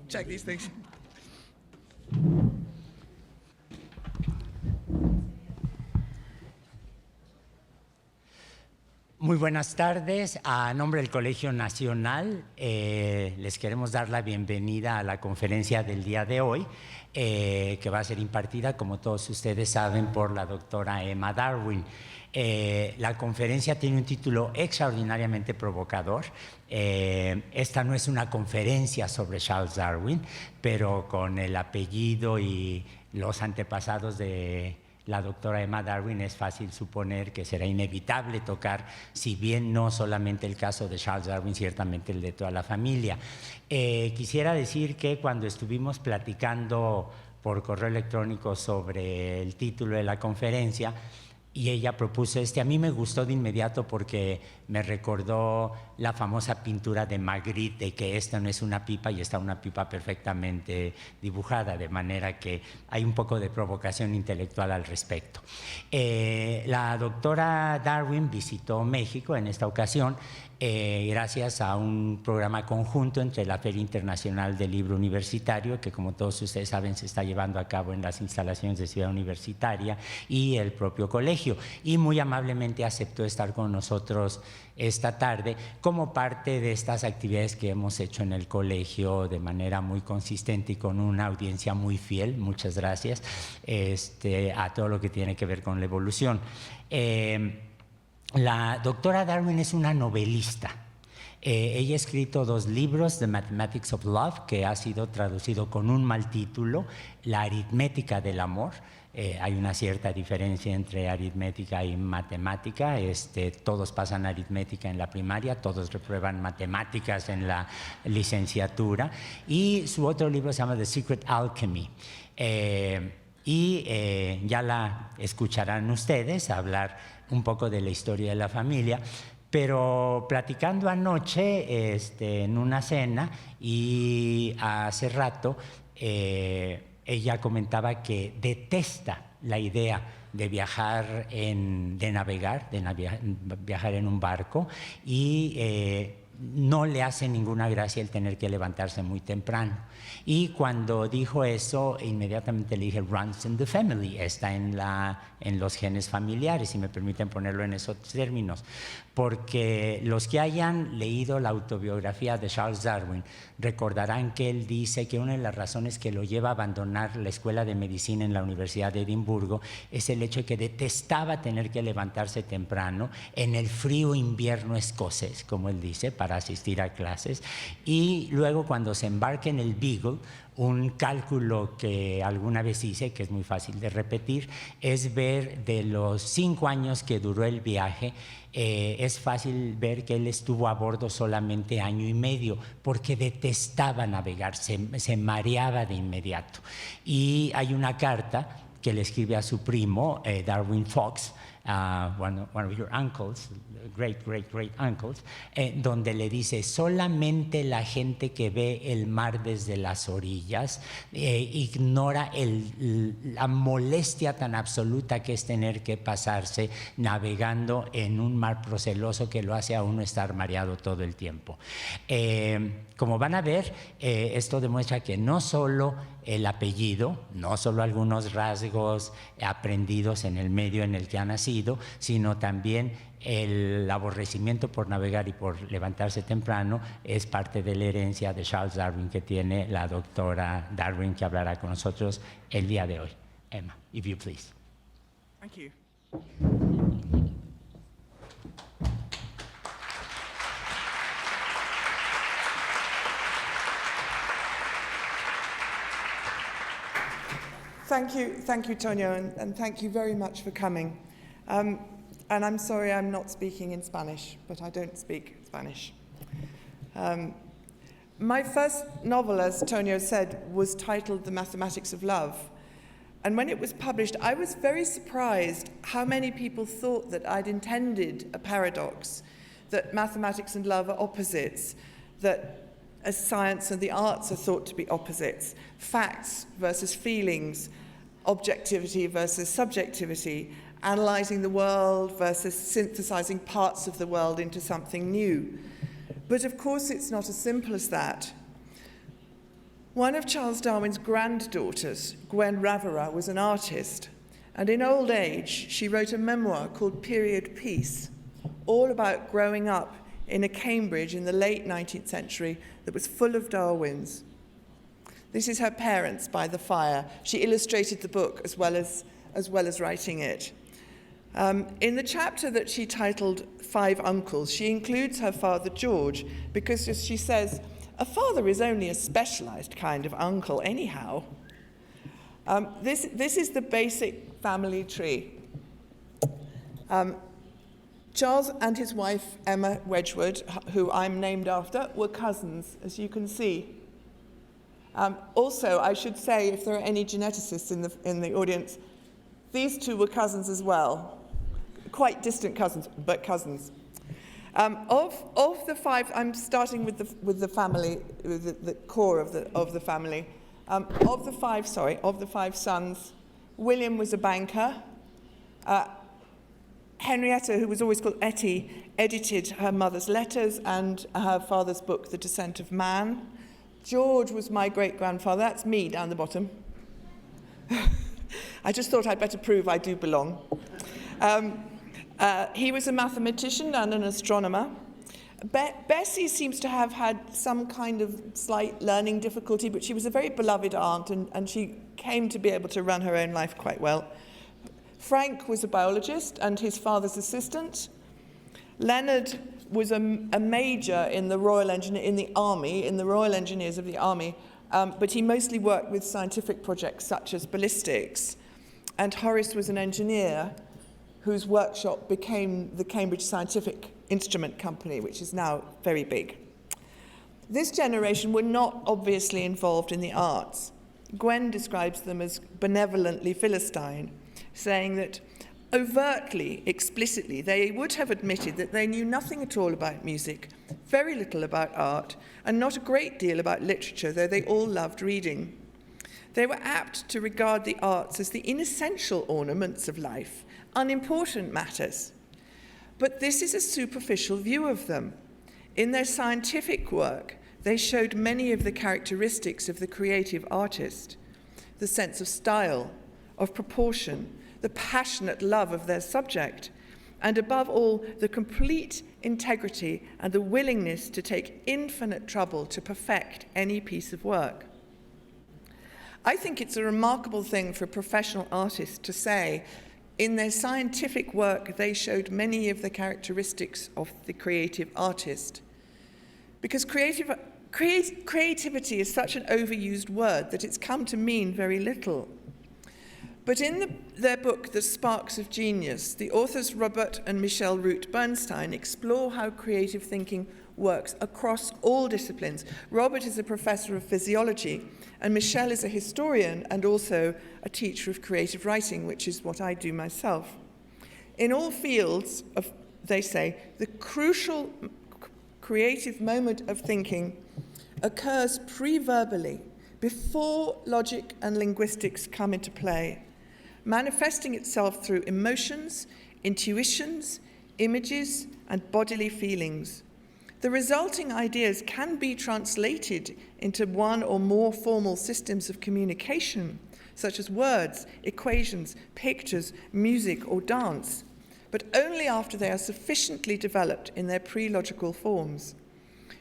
Check these things. Muy buenas tardes. A nombre del Colegio Nacional, les queremos dar la bienvenida a la conferencia del día de hoy, que va a ser impartida, como todos ustedes saben, por la doctora Emma Darwin. La conferencia tiene un título extraordinariamente provocador. Esta no es una conferencia sobre Charles Darwin, pero con el apellido y los antepasados de la doctora Emma Darwin es fácil suponer que será inevitable tocar, si bien no solamente el caso de Charles Darwin, ciertamente el de toda la familia. Quisiera decir que cuando estuvimos platicando por correo electrónico sobre el título de la conferencia, y ella propuso a mí me gustó de inmediato porque me recordó la famosa pintura de Magritte, de que esta no es una pipa y está una pipa perfectamente dibujada, de manera que hay un poco de provocación intelectual al respecto. La doctora Darwin visitó México en esta ocasión gracias a un programa conjunto entre la Feria Internacional del Libro Universitario, que como todos ustedes saben se está llevando a cabo en las instalaciones de Ciudad Universitaria, y el propio colegio, y muy amablemente aceptó estar con nosotros esta tarde como parte de estas actividades que hemos hecho en el colegio de manera muy consistente y con una audiencia muy fiel. Muchas gracias a todo lo que tiene que ver con la evolución. La doctora Darwin es una novelista. Ella ha escrito 2 libros, The Mathematics of Love, que ha sido traducido con un mal título, La aritmética del amor. Hay una cierta diferencia entre aritmética y matemática. Todos pasan aritmética en la primaria, todos reprueban matemáticas en la licenciatura. Y su otro libro se llama The Secret Alchemy. Ya la escucharán ustedes hablar un poco de la historia de la familia, pero platicando anoche en una cena y hace rato, ella comentaba que detesta la idea de viajar, viajar en un barco, y no le hace ninguna gracia el tener que levantarse muy temprano. Y cuando dijo eso, inmediatamente le dije, runs in the family, está en los genes familiares, si me permiten ponerlo en esos términos, porque los que hayan leído la autobiografía de Charles Darwin recordarán que él dice que una de las razones que lo lleva a abandonar la escuela de medicina en la Universidad de Edimburgo es el hecho de que detestaba tener que levantarse temprano en el frío invierno escocés, como él dice, para asistir a clases, y luego cuando se embarca en el Beagle, un cálculo que alguna vez hice, que es muy fácil de repetir, es ver de los 5 años que duró el viaje, es fácil ver que él estuvo a bordo solamente 1 año y medio, porque detestaba navegar, se mareaba de inmediato. Y hay una carta que le escribe a su primo, Darwin Fox, one of your uncles, great uncles, donde le dice: solamente la gente que ve el mar desde las orillas ignora la molestia tan absoluta que es tener que pasarse navegando en un mar proceloso que lo hace a uno estar mareado todo el tiempo. Como van a ver, esto demuestra que no solo el apellido, no solo algunos rasgos aprendidos en el medio en el que ha nacido, sino también el aborrecimiento por navegar y por levantarse temprano es parte de la herencia de Charles Darwin que tiene la doctora Darwin, que hablará con nosotros el día de hoy. Emma, if you please. Thank you. Thank you, Tonio, and thank you very much for coming. And I'm sorry I'm not speaking in Spanish, but I don't speak Spanish. My first novel, as Tonio said, was titled The Mathematics of Love. And when it was published, I was very surprised how many people thought that I'd intended a paradox, that mathematics and love are opposites, that as science and the arts are thought to be opposites, facts versus feelings, objectivity versus subjectivity, analysing the world versus synthesising parts of the world into something new. But of course it's not as simple as that. One of Charles Darwin's granddaughters, Gwen Rivera, was an artist, and in old age she wrote a memoir called Period Piece, all about growing up in a Cambridge in the late 19th century that was full of Darwins. This is her parents by the fire. She illustrated the book as well as writing it. In the chapter that she titled Five Uncles, she includes her father George because, as she says, a father is only a specialized kind of uncle anyhow. This is the basic family tree. Charles and his wife, Emma Wedgwood, who I'm named after, were cousins, as you can see. Also, I should say, if there are any geneticists in the audience, these two were cousins as well. Quite distant cousins, but cousins. Of the five, I'm starting with the family, the core of the family. Of the five sons, William was a banker. Henrietta, who was always called Etty, edited her mother's letters and her father's book, The Descent of Man. George was my great-grandfather. That's me down the bottom. I just thought I'd better prove I do belong. He was a mathematician and an astronomer. Bessie seems to have had some kind of slight learning difficulty, but she was a very beloved aunt, and she came to be able to run her own life quite well. Frank was a biologist and his father's assistant. Leonard was a major in the Royal Engineers of the Army, but he mostly worked with scientific projects such as ballistics. And Horace was an engineer whose workshop became the Cambridge Scientific Instrument Company, which is now very big. This generation were not obviously involved in the arts. Gwen describes them as benevolently Philistine, saying that overtly, explicitly, they would have admitted that they knew nothing at all about music, very little about art, and not a great deal about literature, though they all loved reading. They were apt to regard the arts as the inessential ornaments of life, unimportant matters. But this is a superficial view of them. In their scientific work, they showed many of the characteristics of the creative artist: the sense of style, of proportion, the passionate love of their subject, and above all, the complete integrity and the willingness to take infinite trouble to perfect any piece of work. I think it's a remarkable thing for a professional artist to say, in their scientific work, they showed many of the characteristics of the creative artist. Because creativity is such an overused word that it's come to mean very little. But in their book, The Sparks of Genius, the authors Robert and Michelle Root Bernstein explore how creative thinking works across all disciplines. Robert is a professor of physiology, and Michelle is a historian and also a teacher of creative writing, which is what I do myself. In all fields, they say, the crucial creative moment of thinking occurs pre-verbally, before logic and linguistics come into play, manifesting itself through emotions, intuitions, images, and bodily feelings. The resulting ideas can be translated into one or more formal systems of communication, such as words, equations, pictures, music, or dance, but only after they are sufficiently developed in their pre-logical forms.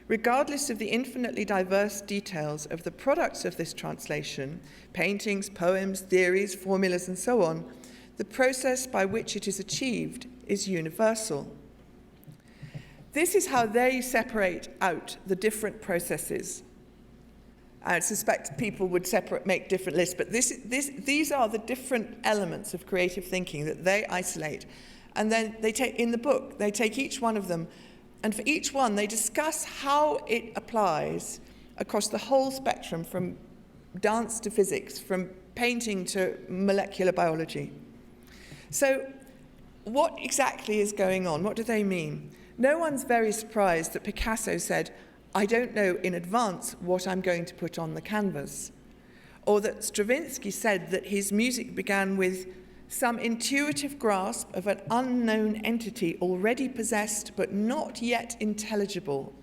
Regardless of the infinitely diverse details of the products of this translation, paintings, poems, theories, formulas, and so on, the process by which it is achieved is universal. This is how they separate out the different processes. I suspect people would make different lists, but these are the different elements of creative thinking that they isolate. And then they take, in the book, they take each one of them, and for each one, they discuss how it applies across the whole spectrum, from dance to physics, from painting to molecular biology. So what exactly is going on? What do they mean? No one's very surprised that Picasso said, "I don't know in advance what I'm going to put on the canvas," or that Stravinsky said that his music began with some intuitive grasp of an unknown entity already possessed but not yet intelligible.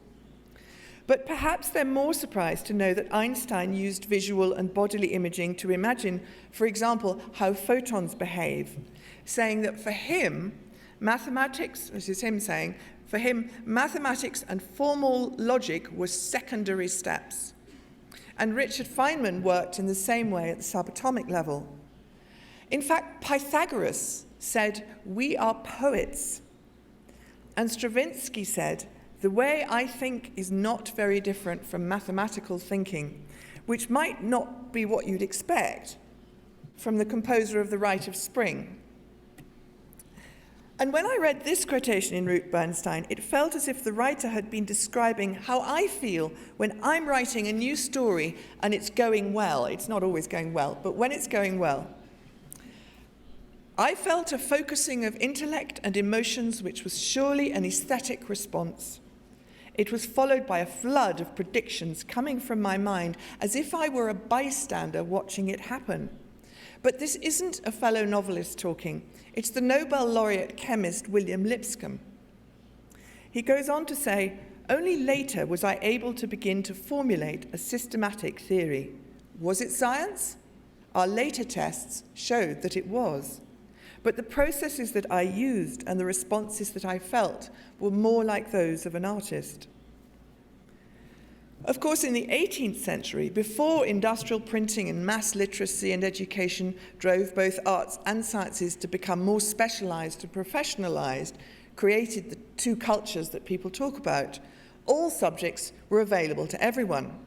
But perhaps they're more surprised to know that Einstein used visual and bodily imaging to imagine, for example, how photons behave, saying that for him, mathematics, this is him saying, for him, mathematics and formal logic were secondary steps. And Richard Feynman worked in the same way at the subatomic level. In fact, Pythagoras said, "We are poets." And Stravinsky said, "The way I think is not very different from mathematical thinking," which might not be what you'd expect from the composer of The Rite of Spring. And when I read this quotation in Ruth Bernstein, it felt as if the writer had been describing how I feel when I'm writing a new story and it's going well. It's not always going well, but when it's going well. I felt a focusing of intellect and emotions which was surely an aesthetic response. It was followed by a flood of predictions coming from my mind as if I were a bystander watching it happen. But this isn't a fellow novelist talking. It's the Nobel laureate chemist William Lipscomb. He goes on to say, "Only later was I able to begin to formulate a systematic theory. Was it science? Our later tests showed that it was. But the processes that I used and the responses that I felt were more like those of an artist." Of course, in the 18th century, before industrial printing and mass literacy and education drove both arts and sciences to become more specialized and professionalized, created the two cultures that people talk about, all subjects were available to everyone.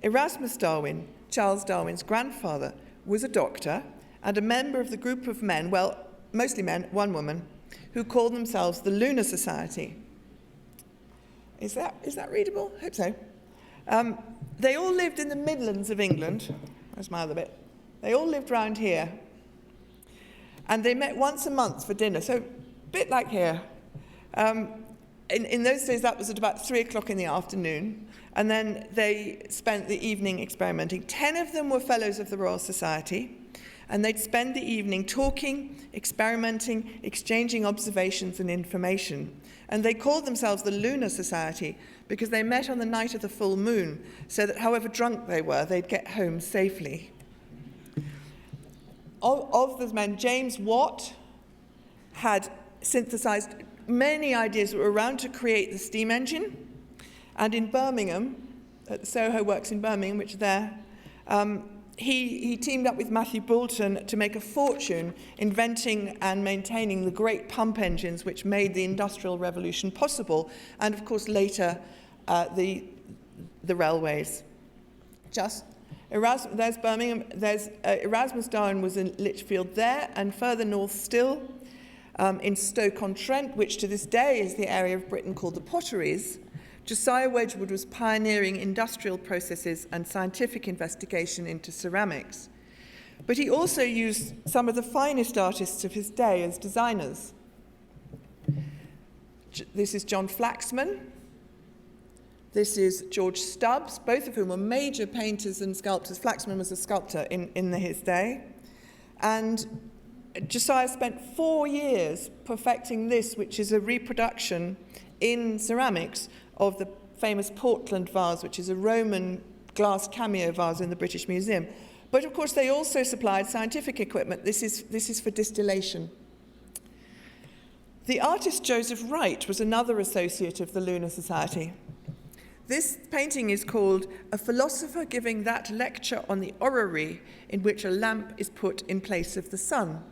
Erasmus Darwin, Charles Darwin's grandfather, was a doctor and a member of the group of men, well, mostly men, one woman, who called themselves the Lunar Society. Is that readable? I hope so. They all lived in the Midlands of England. Where's my other bit? They all lived round here. And they met once a month for dinner, so a bit like here. In those days, that was at about 3 o'clock in the afternoon. And then they spent the evening experimenting. 10 of them were fellows of the Royal Society. And they'd spend the evening talking, experimenting, exchanging observations and information. And they called themselves the Lunar Society because they met on the night of the full moon, so that however drunk they were, they'd get home safely. Of those men, James Watt had synthesized many ideas that were around to create the steam engine. And in Birmingham, at the Soho Works in Birmingham, which are there, he teamed up with Matthew Boulton to make a fortune inventing and maintaining the great pump engines which made the Industrial Revolution possible, and of course later the railways. There's Birmingham, there's Erasmus Darwin was in Lichfield there, and further north still, in Stoke-on-Trent, which to this day is the area of Britain called the Potteries, Josiah Wedgwood was pioneering industrial processes and scientific investigation into ceramics. But he also used some of the finest artists of his day as designers. This is John Flaxman. This is George Stubbs, both of whom were major painters and sculptors. Flaxman was a sculptor in his day. And Josiah spent 4 years perfecting this, which is a reproduction in ceramics of the famous Portland vase, which is a Roman glass cameo vase in the British Museum. But of course, they also supplied scientific equipment. This is for distillation. The artist Joseph Wright was another associate of the Lunar Society. This painting is called "A Philosopher Giving That Lecture on the Orrery in which a Lamp is Put in Place of the Sun."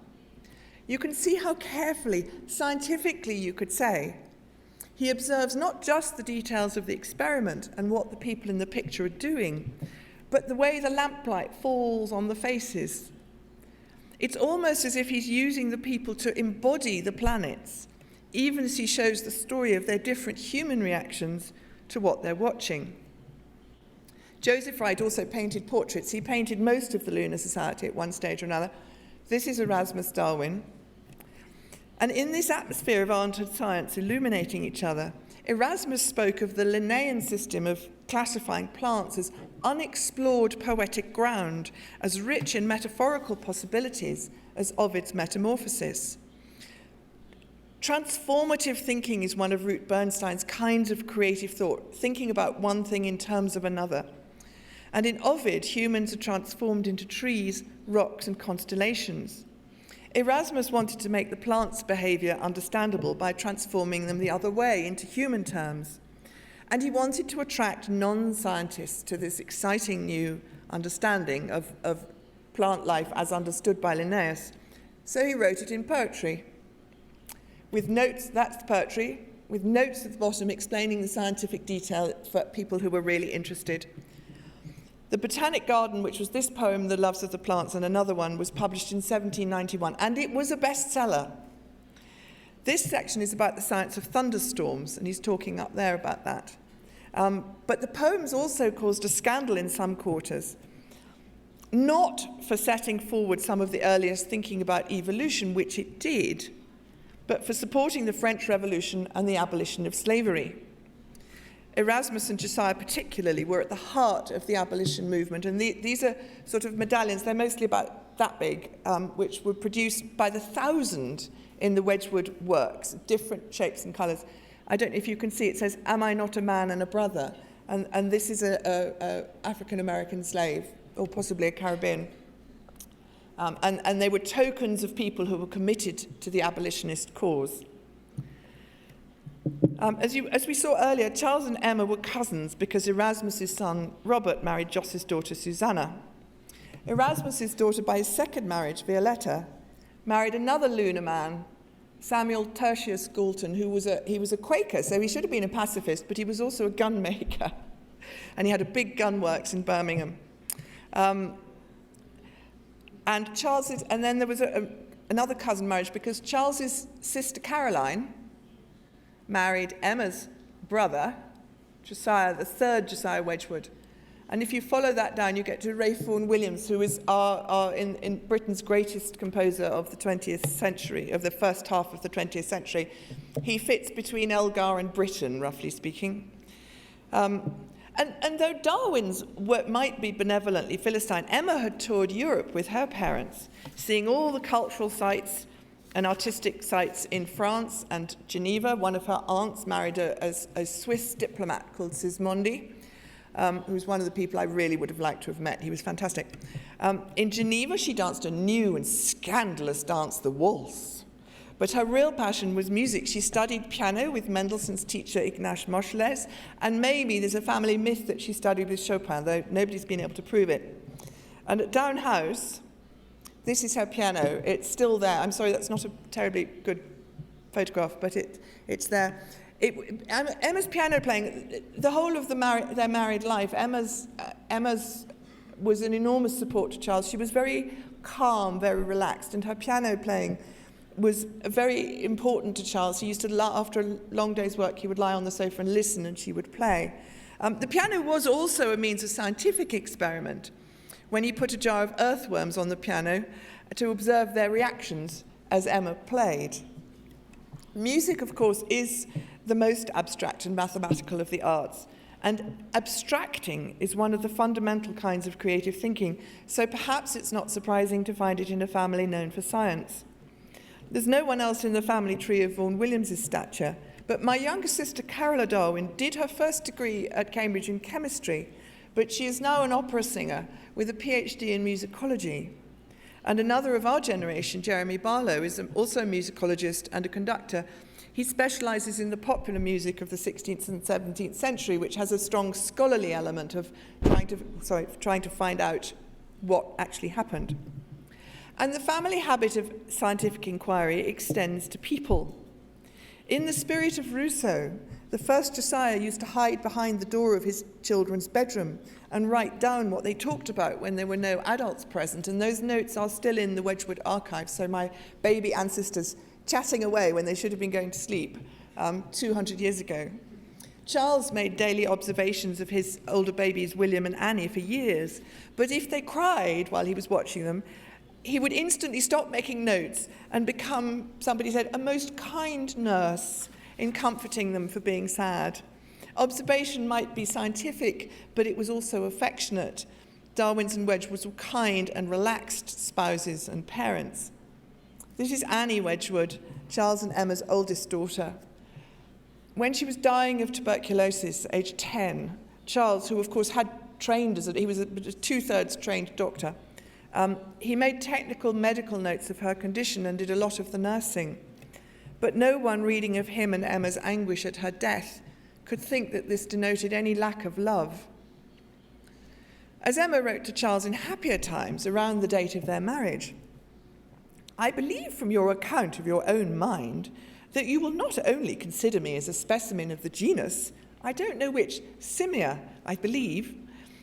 You can see how carefully, scientifically you could say, he observes not just the details of the experiment and what the people in the picture are doing, but the way the lamplight falls on the faces. It's almost as if he's using the people to embody the planets, even as he shows the story of their different human reactions to what they're watching. Joseph Wright also painted portraits. He painted most of the Lunar Society at one stage or another. This is Erasmus Darwin. And in this atmosphere of art and science illuminating each other, Erasmus spoke of the Linnaean system of classifying plants as unexplored poetic ground, as rich in metaphorical possibilities as Ovid's Metamorphoses. Transformative thinking is one of Ruth Bernstein's kinds of creative thought, thinking about one thing in terms of another. And in Ovid, humans are transformed into trees, rocks, and constellations. Erasmus wanted to make the plants' behavior understandable by transforming them the other way into human terms. And he wanted to attract non-scientists to this exciting new understanding of plant life as understood by Linnaeus. So he wrote it in poetry. With notes, that's poetry, with notes at the bottom explaining the scientific detail for people who were really interested. The Botanic Garden, which was this poem, The Loves of the Plants, and another one, was published in 1791, and it was a bestseller. This section is about the science of thunderstorms, and he's talking up there about that. But the poems also caused a scandal in some quarters, not for setting forward some of the earliest thinking about evolution, which it did, but for supporting the French Revolution and the abolition of slavery. Erasmus and Josiah particularly were at the heart of the abolition movement, and these are sort of medallions, they're mostly about that big, which were produced by the thousand in the Wedgwood works, different shapes and colours. I don't know if you can see, it says, "Am I not a man and a brother?" And this is a African-American slave, or possibly a Caribbean. And they were tokens of people who were committed to the abolitionist cause. As we saw earlier, Charles and Emma were cousins because Erasmus's son, Robert, married Jos's daughter, Susanna. Erasmus's daughter, by his second marriage, Violetta, married another lunar man, Samuel Tertius Galton, who was a Quaker, so he should have been a pacifist, but he was also a gun maker. And he had a big gun works in Birmingham. And then there was another cousin marriage because Charles's sister Caroline married Emma's brother, Josiah, the third Josiah Wedgwood. And if you follow that down, you get to Ralph Vaughan Williams, who is in Britain's greatest composer of the 20th century, of the first half of the 20th century. He fits between Elgar and Britain, roughly speaking. And though Darwin's work might be benevolently Philistine, Emma had toured Europe with her parents, seeing all the cultural sites and artistic sites in France and Geneva. One of her aunts married a Swiss diplomat called Sismondi, who was one of the people I really would have liked to have met. He was fantastic. In Geneva, she danced a new and scandalous dance, the waltz. But her real passion was music. She studied piano with Mendelssohn's teacher, Ignaz Moscheles, and maybe there's a family myth that she studied with Chopin, though nobody's been able to prove it. And at Down House, this is her piano. It's still there. I'm sorry, that's not a terribly good photograph, but it's there. Emma's piano playing, the whole of their married life, Emma's was an enormous support to Charles. She was very calm, very relaxed, and her piano playing was very important to Charles. He used to, after a long day's work, he would lie on the sofa and listen, and she would play. The piano was also a means of scientific experiment, when he put a jar of earthworms on the piano to observe their reactions as Emma played. Music, of course, is the most abstract and mathematical of the arts, and abstracting is one of the fundamental kinds of creative thinking, so perhaps it's not surprising to find it in a family known for science. There's no one else in the family tree of Vaughan Williams's stature, but my younger sister, Carola Darwin, did her first degree at Cambridge in chemistry, but she is now an opera singer with a PhD in musicology. And another of our generation, Jeremy Barlow, is also a musicologist and a conductor. He specializes in the popular music of the 16th and 17th century, which has a strong scholarly element of trying to find out what actually happened. And the family habit of scientific inquiry extends to people. In the spirit of Rousseau, the first Josiah used to hide behind the door of his children's bedroom and write down what they talked about when there were no adults present, and those notes are still in the Wedgwood archives, so my baby ancestors chatting away when they should have been going to sleep 200 years ago. Charles made daily observations of his older babies, William and Annie, for years, but if they cried while he was watching them, he would instantly stop making notes and become, somebody said, a most kind nurse in comforting them for being sad. Observation might be scientific, but it was also affectionate. Darwin's and Wedgwood's were kind and relaxed spouses and parents. This is Annie Wedgwood, Charles and Emma's oldest daughter. When she was dying of tuberculosis, aged 10, Charles, who of course had trained he was a two-thirds trained doctor, he made technical medical notes of her condition and did a lot of the nursing. But no one reading of him and Emma's anguish at her death could think that this denoted any lack of love. As Emma wrote to Charles in happier times, around the date of their marriage, "I believe from your account of your own mind that you will not only consider me as a specimen of the genus, I don't know which, Simia, I believe,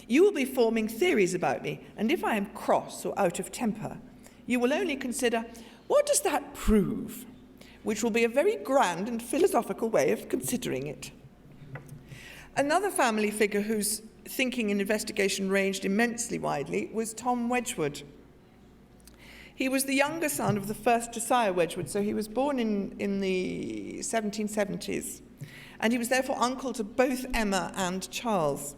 you will be forming theories about me, and if I am cross or out of temper, you will only consider, what does that prove? Which will be a very grand and philosophical way of considering it." Another family figure whose thinking and investigation ranged immensely widely was Tom Wedgwood. He was the younger son of the first Josiah Wedgwood, so he was born in the 1770s, and he was therefore uncle to both Emma and Charles.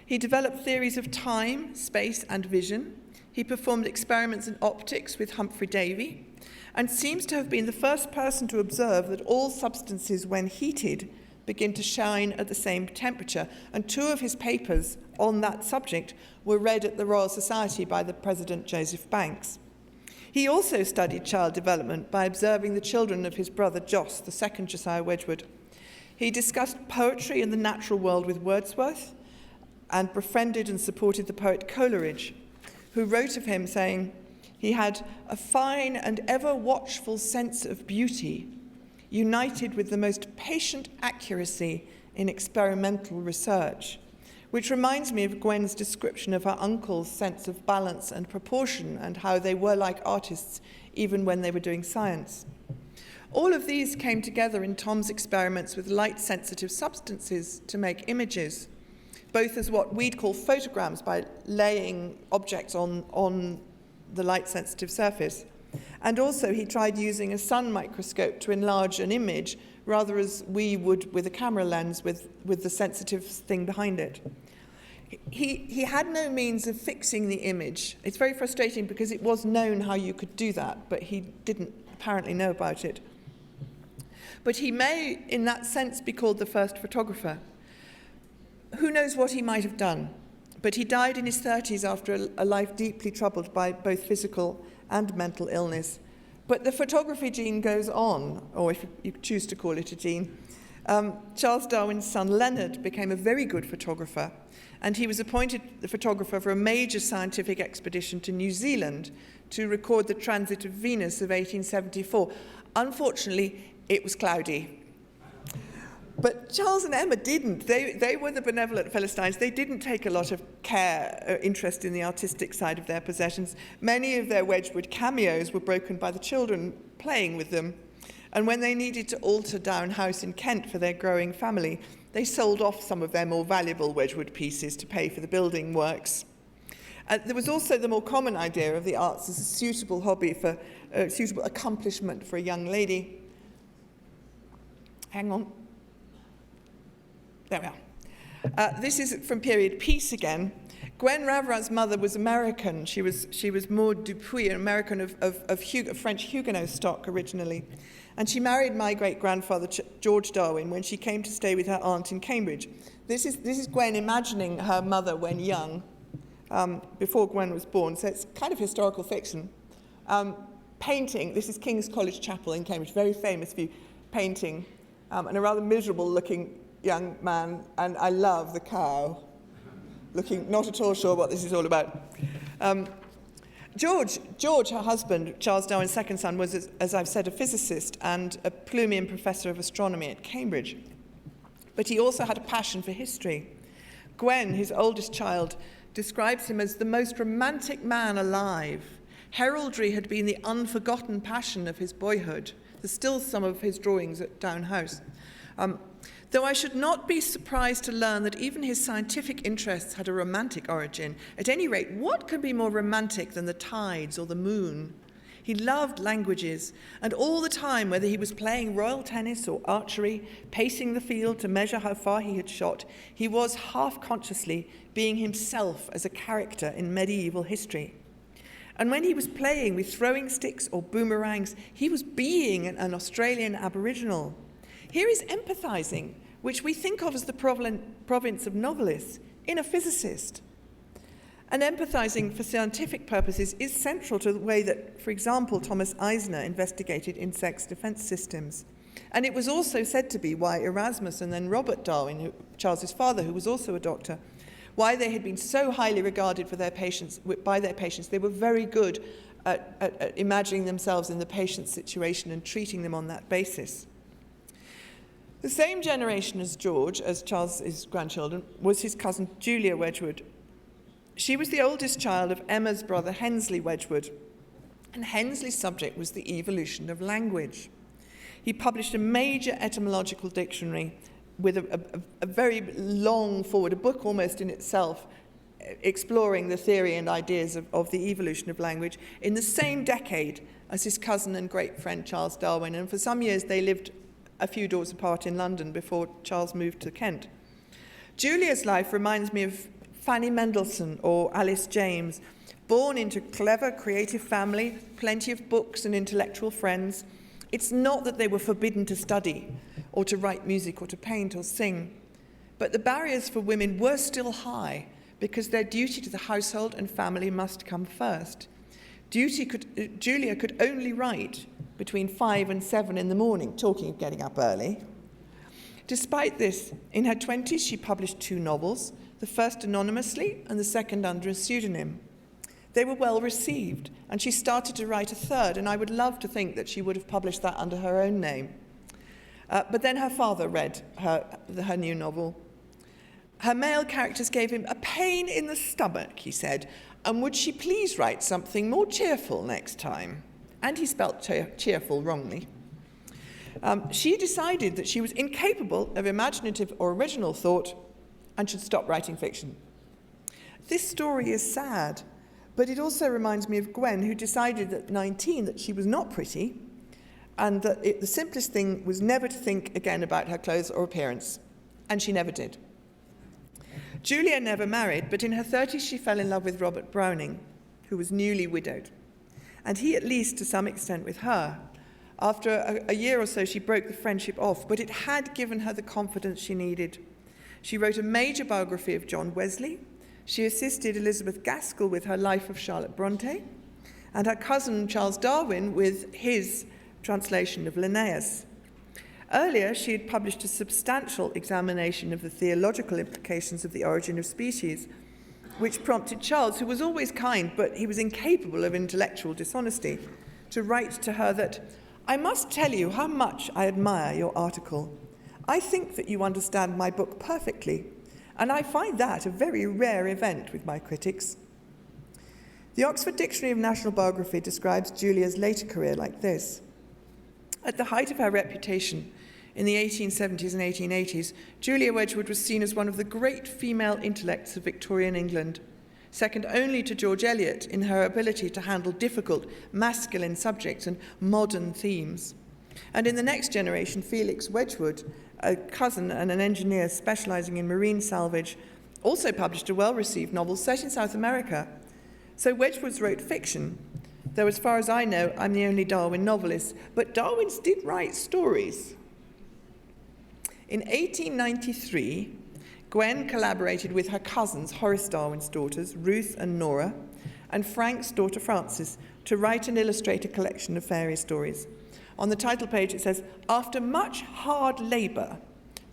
He developed theories of time, space, and vision. He performed experiments in optics with Humphrey Davy, and seems to have been the first person to observe that all substances, when heated, begin to shine at the same temperature, and two of his papers on that subject were read at the Royal Society by the President Joseph Banks. He also studied child development by observing the children of his brother Jos, the second Josiah Wedgwood. He discussed poetry and the natural world with Wordsworth, and befriended and supported the poet Coleridge, who wrote of him saying, "He had a fine and ever watchful sense of beauty, united with the most patient accuracy in experimental research," which reminds me of Gwen's description of her uncle's sense of balance and proportion and how they were like artists even when they were doing science. All of these came together in Tom's experiments with light-sensitive substances to make images, both as what we'd call photograms by laying objects on the light-sensitive surface, and also he tried using a sun microscope to enlarge an image rather as we would with a camera lens with the sensitive thing behind it. He had no means of fixing the image. It's very frustrating because it was known how you could do that, but he didn't apparently know about it. But he may, in that sense, be called the first photographer. Who knows what he might have done? But he died in his 30s after a life deeply troubled by both physical and mental illness. But the photography gene goes on, or if you choose to call it a gene. Charles Darwin's son Leonard became a very good photographer, and he was appointed the photographer for a major scientific expedition to New Zealand to record the transit of Venus of 1874. Unfortunately, it was cloudy. But Charles and Emma didn't. They were the benevolent Philistines. They didn't take a lot of care or interest in the artistic side of their possessions. Many of their Wedgwood cameos were broken by the children playing with them. And when they needed to alter down house in Kent for their growing family, they sold off some of their more valuable Wedgwood pieces to pay for the building works. There was also the more common idea of the arts as a suitable hobby for suitable accomplishment for a young lady. Hang on. There we are. This is from period piece again. Gwen Rivera's mother was American. She was Maud Dupuy, an American of French Huguenot stock originally. And she married my great-grandfather, George Darwin, when she came to stay with her aunt in Cambridge. This is Gwen imagining her mother when young, before Gwen was born, so it's kind of historical fiction. Painting, this is King's College Chapel in Cambridge, very famous view, painting, and a rather miserable-looking young man, and I love the cow, looking not at all sure what this is all about. George, her husband, Charles Darwin's second son, was, as I've said, a physicist and a Plumian professor of astronomy at Cambridge. But he also had a passion for history. Gwen, his oldest child, describes him as the most romantic man alive. Heraldry had been the unforgotten passion of his boyhood. There's still some of his drawings at Down House. Though I should not be surprised to learn that even his scientific interests had a romantic origin. At any rate, what could be more romantic than the tides or the moon? He loved languages, and all the time, whether he was playing royal tennis or archery, pacing the field to measure how far he had shot, he was half-consciously being himself as a character in medieval history. And when he was playing with throwing sticks or boomerangs, he was being an Australian Aboriginal. Here he's empathizing, which we think of as the province of novelists, in a physicist. And empathizing for scientific purposes is central to the way that, for example, Thomas Eisner investigated insects' defense systems. And it was also said to be why Erasmus and then Robert Darwin, Charles's father, who was also a doctor, why they had been so highly regarded for their patients, by their patients. They were very good at imagining themselves in the patient's situation and treating them on that basis. The same generation as George, as Charles's grandchildren, was his cousin Julia Wedgwood. She was the oldest child of Emma's brother Hensley Wedgwood, and Hensley's subject was the evolution of language. He published a major etymological dictionary with a very long forward, a book almost in itself, exploring the theory and ideas of the evolution of language in the same decade as his cousin and great friend Charles Darwin. And for some years they lived a few doors apart in London before Charles moved to Kent. Julia's life reminds me of Fanny Mendelssohn or Alice James, born into a clever, creative family, plenty of books and intellectual friends. It's not that they were forbidden to study or to write music or to paint or sing, but the barriers for women were still high because their duty to the household and family must come first. Julia could only write between 5 and 7 in the morning, talking of getting up early. Despite this, in her 20s she published 2 novels, the first anonymously and the second under a pseudonym. They were well received, and she started to write a third, and I would love to think that she would have published that under her own name. But then her father read her new novel. Her male characters gave him a pain in the stomach, he said, and would she please write something more cheerful next time? And he spelt cheerful wrongly. She decided that she was incapable of imaginative or original thought and should stop writing fiction. This story is sad, but it also reminds me of Gwen, who decided at 19 that she was not pretty and that the simplest thing was never to think again about her clothes or appearance, and she never did. Julia never married, but in her 30s she fell in love with Robert Browning, who was newly widowed, and he at least to some extent with her. After a year or so she broke the friendship off, but it had given her the confidence she needed. She wrote a major biography of John Wesley. She assisted Elizabeth Gaskell with her Life of Charlotte Bronte, and her cousin Charles Darwin with his translation of Linnaeus. Earlier, she had published a substantial examination of the theological implications of the origin of species, which prompted Charles, who was always kind, but he was incapable of intellectual dishonesty, to write to her that, "I must tell you how much I admire your article. I think that you understand my book perfectly, and I find that a very rare event with my critics." The Oxford Dictionary of National Biography describes Julia's later career like this. At the height of her reputation in the 1870s and 1880s, Julia Wedgwood was seen as one of the great female intellects of Victorian England, second only to George Eliot in her ability to handle difficult masculine subjects and modern themes. And in the next generation, Felix Wedgwood, a cousin and an engineer specializing in marine salvage, also published a well-received novel set in South America. So Wedgwood wrote fiction, though as far as I know, I'm the only Darwin novelist, but Darwins did write stories. In 1893, Gwen collaborated with her cousins, Horace Darwin's daughters, Ruth and Nora, and Frank's daughter Frances, to write and illustrate a collection of fairy stories. On the title page it says, after much hard labour,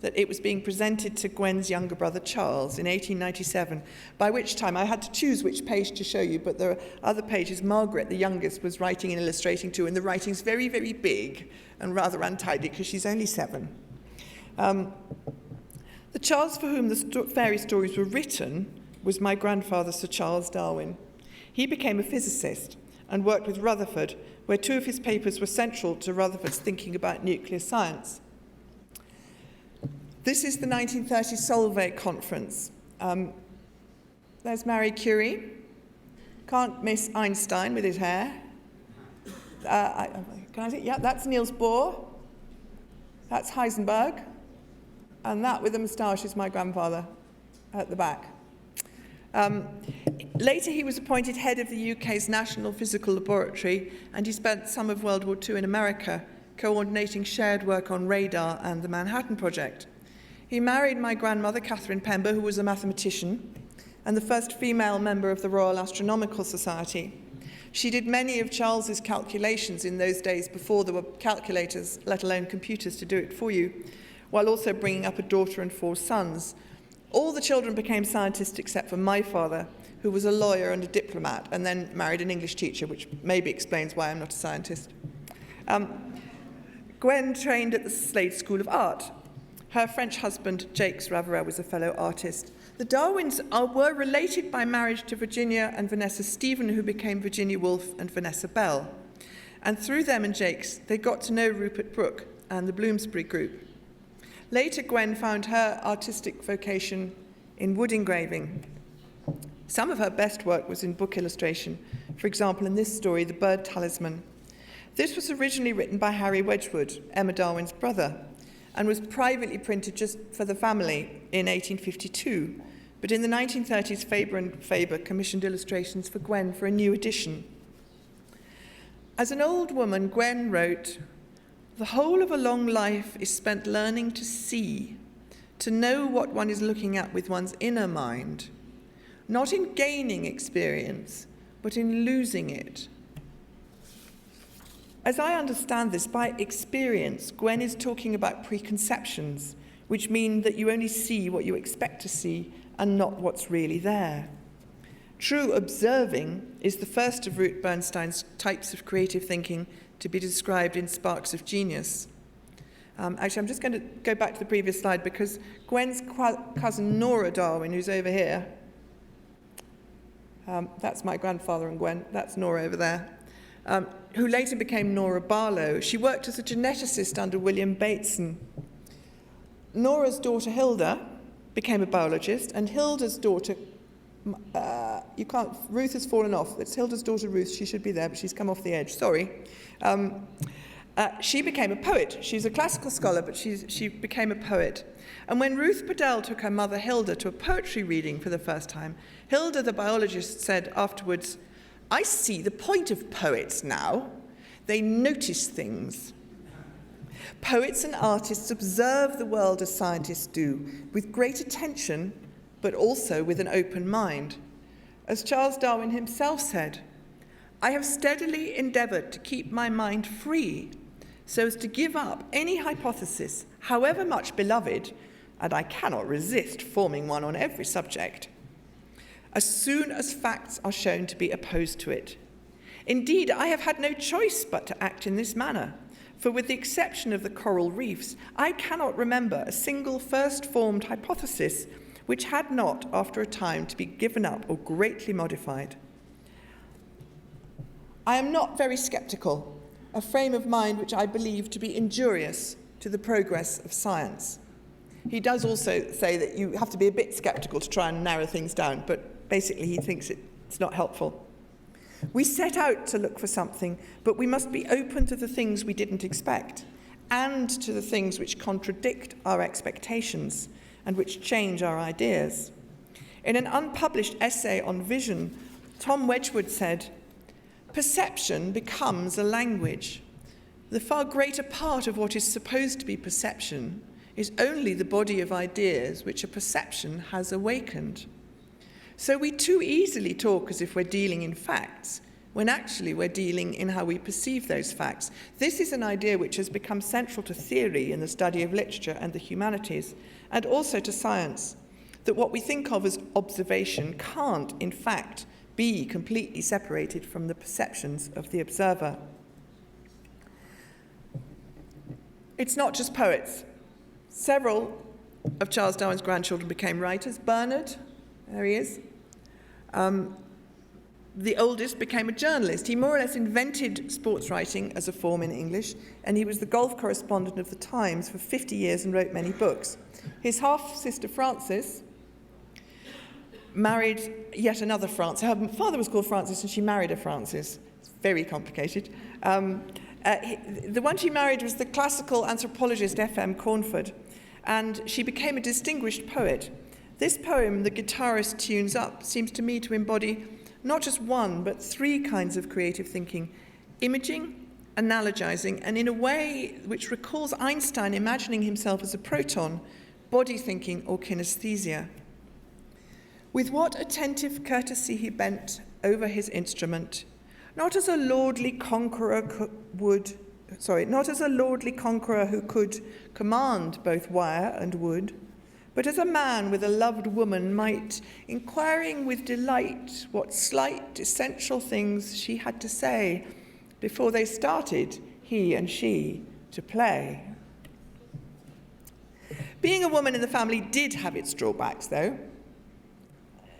that it was being presented to Gwen's younger brother Charles in 1897, by which time I had to choose which page to show you, but there are other pages Margaret, the youngest, was writing and illustrating too, and the writing's very, very big and rather untidy because she's only 7. The Charles for whom the fairy stories were written was my grandfather, Sir Charles Darwin. He became a physicist and worked with Rutherford, where 2 of his papers were central to Rutherford's thinking about nuclear science. This is the 1930 Solvay conference. There's Marie Curie. Can't miss Einstein with his hair. Can I see? Yeah, that's Niels Bohr. That's Heisenberg. And that with the moustache is my grandfather at the back. Later, he was appointed head of the UK's National Physical Laboratory, and he spent some of World War II in America, coordinating shared work on radar and the Manhattan Project. He married my grandmother, Catherine Pember, who was a mathematician, and the first female member of the Royal Astronomical Society. She did many of Charles's calculations in those days before there were calculators, let alone computers, to do it for you, while also bringing up a daughter and 4 sons. All the children became scientists except for my father, who was a lawyer and a diplomat, and then married an English teacher, which maybe explains why I'm not a scientist. Gwen trained at the Slade School of Art. Her French husband, Jacques Rivera, was a fellow artist. The Darwins were related by marriage to Virginia and Vanessa Stephen, who became Virginia Woolf and Vanessa Bell. And through them and Jacques, they got to know Rupert Brooke and the Bloomsbury Group. Later, Gwen found her artistic vocation in wood engraving. Some of her best work was in book illustration, for example, in this story, The Bird Talisman. This was originally written by Harry Wedgwood, Emma Darwin's brother, and was privately printed just for the family in 1852. But in the 1930s, Faber and Faber commissioned illustrations for Gwen for a new edition. As an old woman, Gwen wrote, "The whole of a long life is spent learning to see, to know what one is looking at with one's inner mind, not in gaining experience, but in losing it." As I understand this, by experience, Gwen is talking about preconceptions, which mean that you only see what you expect to see and not what's really there. True observing is the first of Ruth Bernstein's types of creative thinking to be described in Sparks of Genius. Actually, I'm just going to go back to the previous slide because Gwen's cousin Nora Darwin, who's over here, that's my grandfather and Gwen, that's Nora over there, who later became Nora Barlow. She worked as a geneticist under William Bateson. Nora's daughter Hilda became a biologist, and Hilda's daughter, Ruth has fallen off. It's Hilda's daughter Ruth. She should be there, but she's come off the edge. Sorry. She became a poet. She's a classical scholar, but she became a poet. And when Ruth Bedell took her mother Hilda to a poetry reading for the first time, Hilda, the biologist, said afterwards, "I see the point of poets now. They notice things." Poets and artists observe the world as scientists do, with great attention, but also with an open mind. As Charles Darwin himself said, "I have steadily endeavoured to keep my mind free, so as to give up any hypothesis, however much beloved, and I cannot resist forming one on every subject, as soon as facts are shown to be opposed to it. Indeed, I have had no choice but to act in this manner, for with the exception of the coral reefs, I cannot remember a single first-formed hypothesis which had not, after a time, to be given up or greatly modified. I am not very sceptical, a frame of mind which I believe to be injurious to the progress of science." He does also say that you have to be a bit sceptical to try and narrow things down, but basically he thinks it's not helpful. "We set out to look for something, but we must be open to the things we didn't expect, and to the things which contradict our expectations and which change our ideas." In an unpublished essay on vision, Tom Wedgwood said, "Perception becomes a language. The far greater part of what is supposed to be perception is only the body of ideas which a perception has awakened. So we too easily talk as if we're dealing in facts, when actually we're dealing in how we perceive those facts. This is an idea which has become central to theory in the study of literature and the humanities, and also to science, that what we think of as observation can't, in fact, be completely separated from the perceptions of the observer." It's not just poets. Several of Charles Darwin's grandchildren became writers. Bernard, there he is. The oldest became a journalist. He more or less invented sports writing as a form in English, and he was the golf correspondent of the Times for 50 years and wrote many books. His half-sister Frances married yet another Frances. Her father was called Francis, and she married a Francis. It's very complicated. The one she married was the classical anthropologist F.M. Cornford, and she became a distinguished poet. This poem, The Guitarist Tunes Up, seems to me to embody not just one, but three kinds of creative thinking: imaging, analogizing, and in a way which recalls Einstein imagining himself as a proton, body thinking or kinesthesia. With what attentive courtesy he bent over his instrument, not as a lordly conqueror who could command both wire and wood, but as a man with a loved woman might, inquiring with delight what slight essential things she had to say before they started, he and she, to play. Being a woman in the family did have its drawbacks, though.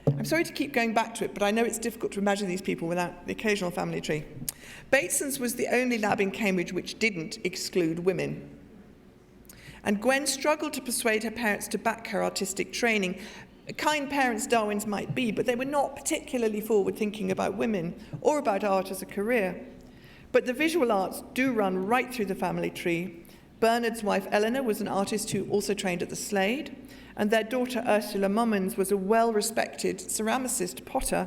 I'm sorry to keep going back to it, but I know it's difficult to imagine these people without the occasional family tree. Bateson's was the only lab in Cambridge which didn't exclude women. And Gwen struggled to persuade her parents to back her artistic training. Kind parents Darwin's might be, but they were not particularly forward-thinking about women or about art as a career. But the visual arts do run right through the family tree. Bernard's wife Eleanor was an artist who also trained at the Slade, and their daughter Ursula Mummins was a well-respected ceramicist potter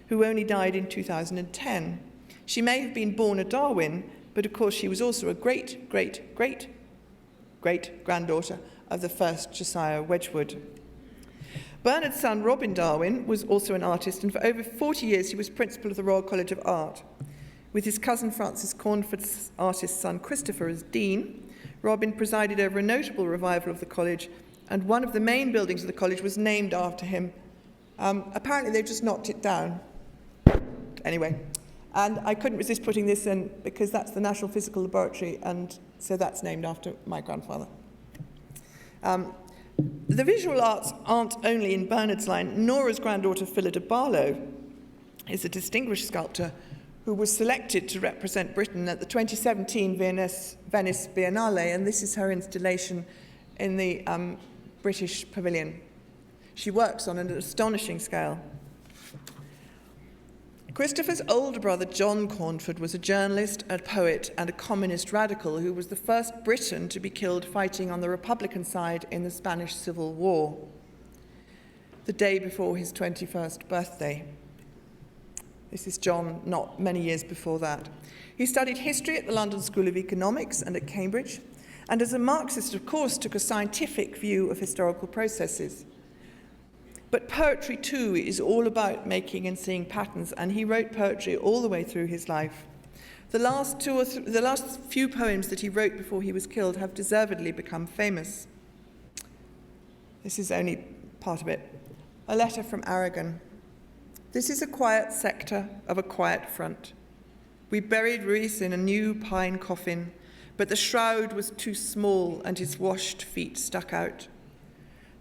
who only died in 2010. She may have been born a Darwin, but of course she was also a great-great-great-great-granddaughter of the first Josiah Wedgwood. Bernard's son Robin Darwin was also an artist, and for over 40 years he was principal of the Royal College of Art. With his cousin Francis Cornford's artist son Christopher as dean, Robin presided over a notable revival of the college, and one of the main buildings of the college was named after him. Apparently they've just knocked it down. Anyway, and I couldn't resist putting this in because that's the National Physical Laboratory, and so that's named after my grandfather. The visual arts aren't only in Bernard's line. Nora's granddaughter Phillida Barlow is a distinguished sculptor who was selected to represent Britain at the 2017 Venice Biennale, and this is her installation in the British Pavilion. She works on an astonishing scale. Christopher's older brother, John Cornford, was a journalist, a poet, and a communist radical who was the first Briton to be killed fighting on the Republican side in the Spanish Civil War, the day before his 21st birthday. This is John, not many years before that. He studied history at the London School of Economics and at Cambridge, and as a Marxist, of course, took a scientific view of historical processes. But poetry, too, is all about making and seeing patterns, and he wrote poetry all the way through his life. The last few poems that he wrote before he was killed have deservedly become famous. This is only part of it. A letter from Aragon. This is a quiet sector of a quiet front. We buried Ruiz in a new pine coffin, but the shroud was too small and his washed feet stuck out.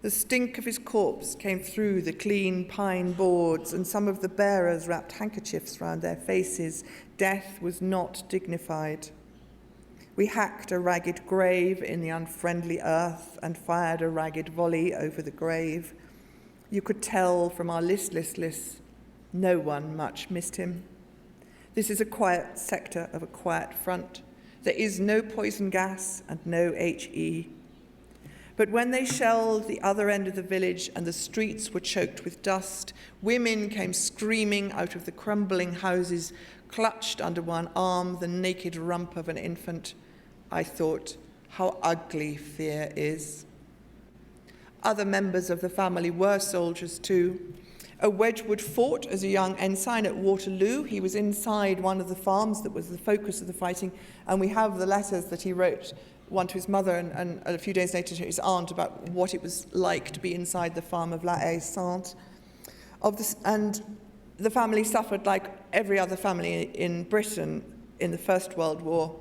The stink of his corpse came through the clean pine boards, and some of the bearers wrapped handkerchiefs round their faces. Death was not dignified. We hacked a ragged grave in the unfriendly earth and fired a ragged volley over the grave. You could tell from our listlessness, no one much missed him. This is a quiet sector of a quiet front. There is no poison gas and no HE. But when they shelled the other end of the village and the streets were choked with dust, women came screaming out of the crumbling houses, clutched under one arm the naked rump of an infant. I thought, how ugly fear is. Other members of the family were soldiers too. A Wedgwood fought as a young ensign at Waterloo. He was inside one of the farms that was the focus of the fighting, and we have the letters that he wrote, one to his mother and a few days later to his aunt, about what it was like to be inside the farm of La Haye-Sainte. And the family suffered like every other family in Britain in the First World War.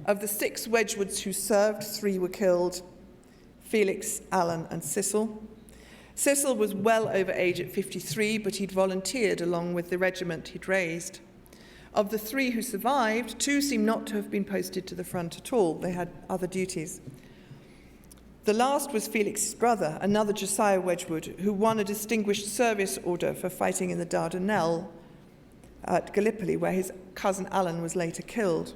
Of the 6 Wedgwoods who served, 3 were killed: Felix, Alan, and Cecil. Cecil was well over age at 53, but he'd volunteered along with the regiment he'd raised. Of the 3 who survived, 2 seem not to have been posted to the front at all. They had other duties. The last was Felix's brother, another Josiah Wedgwood, who won a Distinguished Service Order for fighting in the Dardanelles at Gallipoli, where his cousin Alan was later killed.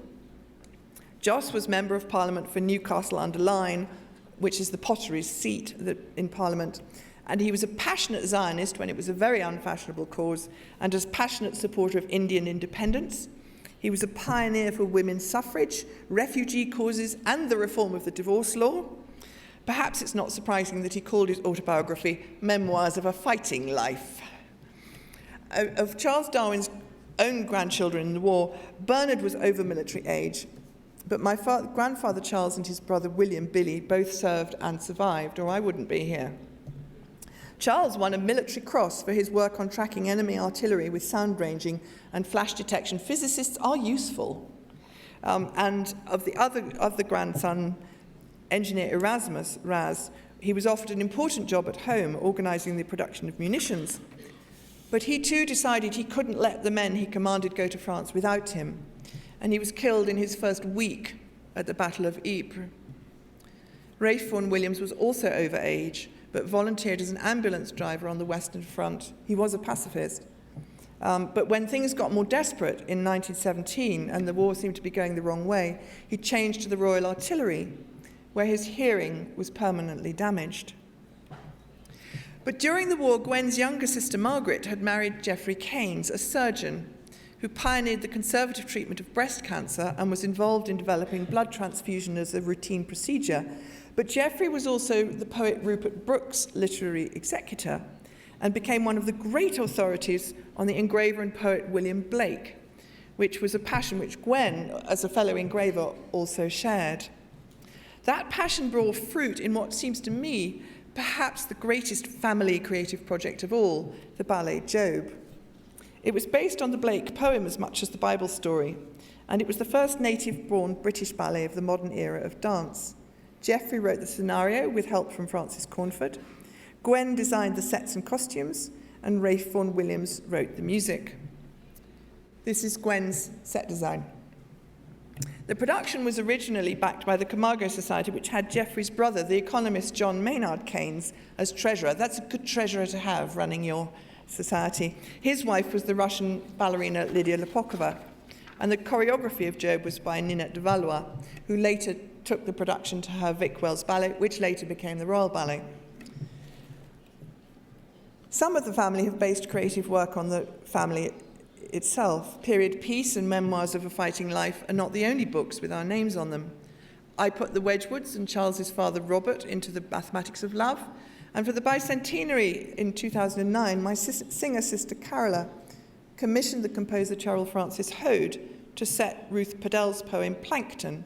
Jos was Member of Parliament for Newcastle-under-Lyme, which is the Potteries seat in Parliament, And he was a passionate Zionist when it was a very unfashionable cause, and a passionate supporter of Indian independence. He was a pioneer for women's suffrage, refugee causes, and the reform of the divorce law. Perhaps it's not surprising that he called his autobiography Memoirs of a Fighting Life. Of Charles Darwin's own grandchildren in the war, Bernard was over military age, but my grandfather Charles and his brother William Billy both served and survived, or I wouldn't be here. Charles won a military cross for his work on tracking enemy artillery with sound ranging and flash detection. Physicists are useful. And of the grandson, engineer Erasmus, Raz, he was offered an important job at home, organising the production of munitions. But he too decided he couldn't let the men he commanded go to France without him, and he was killed in his first week at the Battle of Ypres. Rafe Vaughan Williams was also over age, but volunteered as an ambulance driver on the Western Front. He was a pacifist. But when things got more desperate in 1917 and the war seemed to be going the wrong way, he changed to the Royal Artillery, where his hearing was permanently damaged. But during the war, Gwen's younger sister Margaret had married Geoffrey Keynes, a surgeon who pioneered the conservative treatment of breast cancer and was involved in developing blood transfusion as a routine procedure. But Geoffrey was also the poet Rupert Brooke's literary executor and became one of the great authorities on the engraver and poet William Blake, which was a passion which Gwen, as a fellow engraver, also shared. That passion bore fruit in what seems to me perhaps the greatest family creative project of all, the ballet Job. It was based on the Blake poem as much as the Bible story, and it was the first native-born British ballet of the modern era of dance. Geoffrey wrote the scenario with help from Francis Cornford. Gwen designed the sets and costumes, and Rafe Vaughan Williams wrote the music. This is Gwen's set design. The production was originally backed by the Camargo Society, which had Geoffrey's brother, the economist John Maynard Keynes, as treasurer. That's a good treasurer to have running your society. His wife was the Russian ballerina Lydia Lepokova, and the choreography of Job was by Ninette de Valois, who later took the production to her Vic Wells Ballet, which later became the Royal Ballet. Some of the family have based creative work on the family itself. Period Piece and Memoirs of a Fighting Life are not the only books with our names on them. I put the Wedgwoods and Charles's father Robert into the Mathematics of Love, and for the bicentenary in 2009, my singer sister Carola commissioned the composer Charles Francis Hode to set Ruth Padell's poem Plankton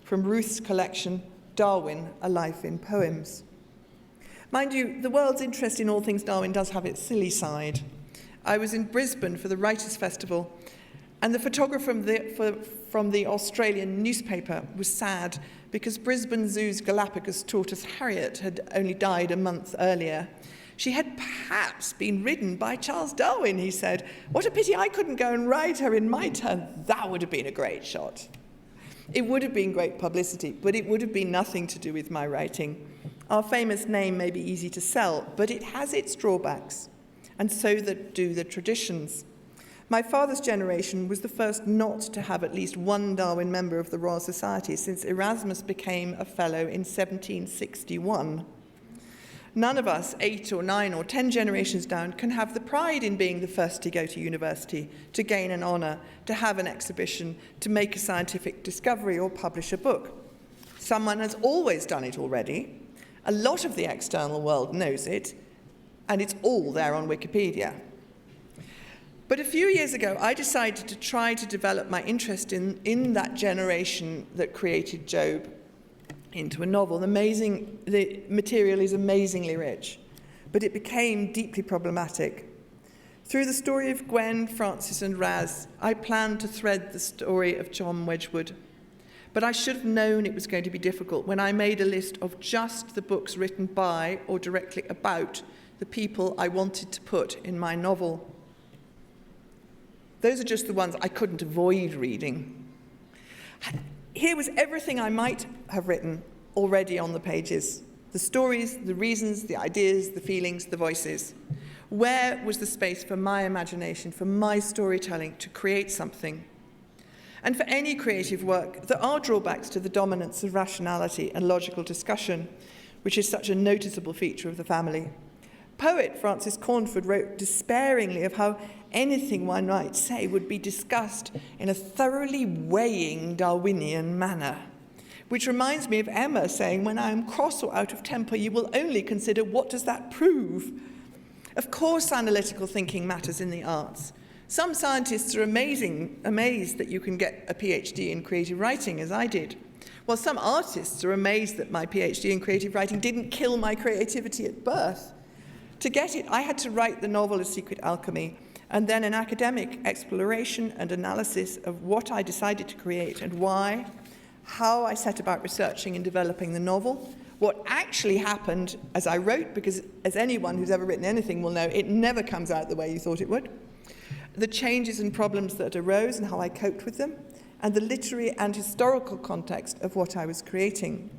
from Ruth's collection Darwin, A Life in Poems. Mind you, the world's interest in all things Darwin does have its silly side. I was in Brisbane for the Writers' Festival, and the photographer from the Australian newspaper was sad because Brisbane Zoo's Galapagos tortoise Harriet had only died a month earlier. She had perhaps been ridden by Charles Darwin, he said. What a pity I couldn't go and ride her in my turn. That would have been a great shot. It would have been great publicity, but it would have been nothing to do with my writing. Our famous name may be easy to sell, but it has its drawbacks, and so do the traditions. My father's generation was the first not to have at least one Darwin member of the Royal Society since Erasmus became a fellow in 1761. None of us, 8 or 9 or 10 generations down, can have the pride in being the first to go to university, to gain an honour, to have an exhibition, to make a scientific discovery or publish a book. Someone has always done it already. A lot of the external world knows it, and it's all there on Wikipedia. But a few years ago, I decided to try to develop my interest in that generation that created Job into a novel. The material is amazingly rich, but it became deeply problematic. Through the story of Gwen, Francis, and Raz, I planned to thread the story of John Wedgwood. But I should have known it was going to be difficult when I made a list of just the books written by or directly about the people I wanted to put in my novel. Those are just the ones I couldn't avoid reading. Here was everything I might have written already on the pages. The stories, the reasons, the ideas, the feelings, the voices. Where was the space for my imagination, for my storytelling to create something? And for any creative work, there are drawbacks to the dominance of rationality and logical discussion, which is such a noticeable feature of the family. Poet Francis Cornford wrote despairingly of how anything one might say would be discussed in a thoroughly weighing Darwinian manner, which reminds me of Emma saying, when I am cross or out of temper, you will only consider what does that prove. Of course, analytical thinking matters in the arts. Some scientists are amazed that you can get a PhD in creative writing, as I did, while some artists are amazed that my PhD in creative writing didn't kill my creativity at birth. To get it, I had to write the novel A Secret Alchemy, and then an academic exploration and analysis of what I decided to create and why, how I set about researching and developing the novel, what actually happened as I wrote, because as anyone who's ever written anything will know, it never comes out the way you thought it would, the changes and problems that arose and how I coped with them, and the literary and historical context of what I was creating.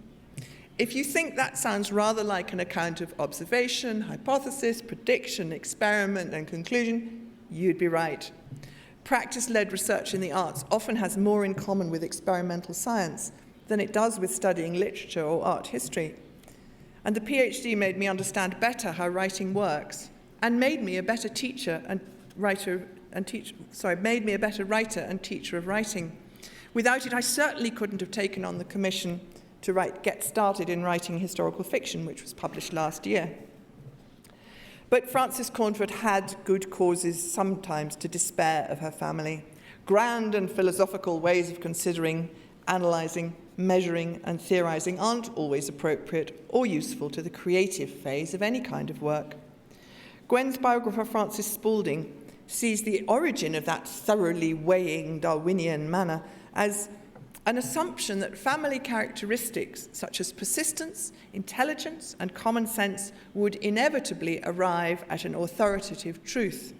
If you think that sounds rather like an account of observation, hypothesis, prediction, experiment, and conclusion, you'd be right. Practice-led research in the arts often has more in common with experimental science than it does with studying literature or art history. And the PhD made me understand better how writing works, and made me a better teacher and writer and teacher of writing. Without it, I certainly couldn't have taken on the commission to Get Started in Writing Historical Fiction, which was published last year. But Frances Cornford had good causes sometimes to despair of her family. Grand and philosophical ways of considering, analysing, measuring and theorising aren't always appropriate or useful to the creative phase of any kind of work. Gwen's biographer Frances Spalding sees the origin of that thoroughly weighing Darwinian manner as an assumption that family characteristics such as persistence, intelligence, and common sense would inevitably arrive at an authoritative truth.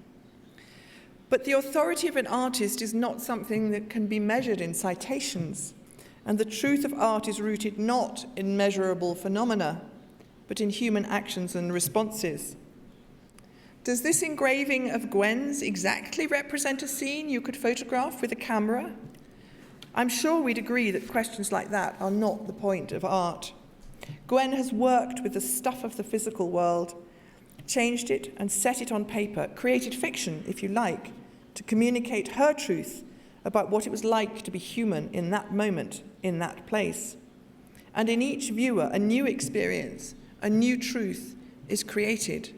But the authority of an artist is not something that can be measured in citations, and the truth of art is rooted not in measurable phenomena, but in human actions and responses. Does this engraving of Gwen's exactly represent a scene you could photograph with a camera? I'm sure we'd agree that questions like that are not the point of art. Gwen has worked with the stuff of the physical world, changed it and set it on paper, created fiction, if you like, to communicate her truth about what it was like to be human in that moment, in that place. And in each viewer, a new experience, a new truth is created.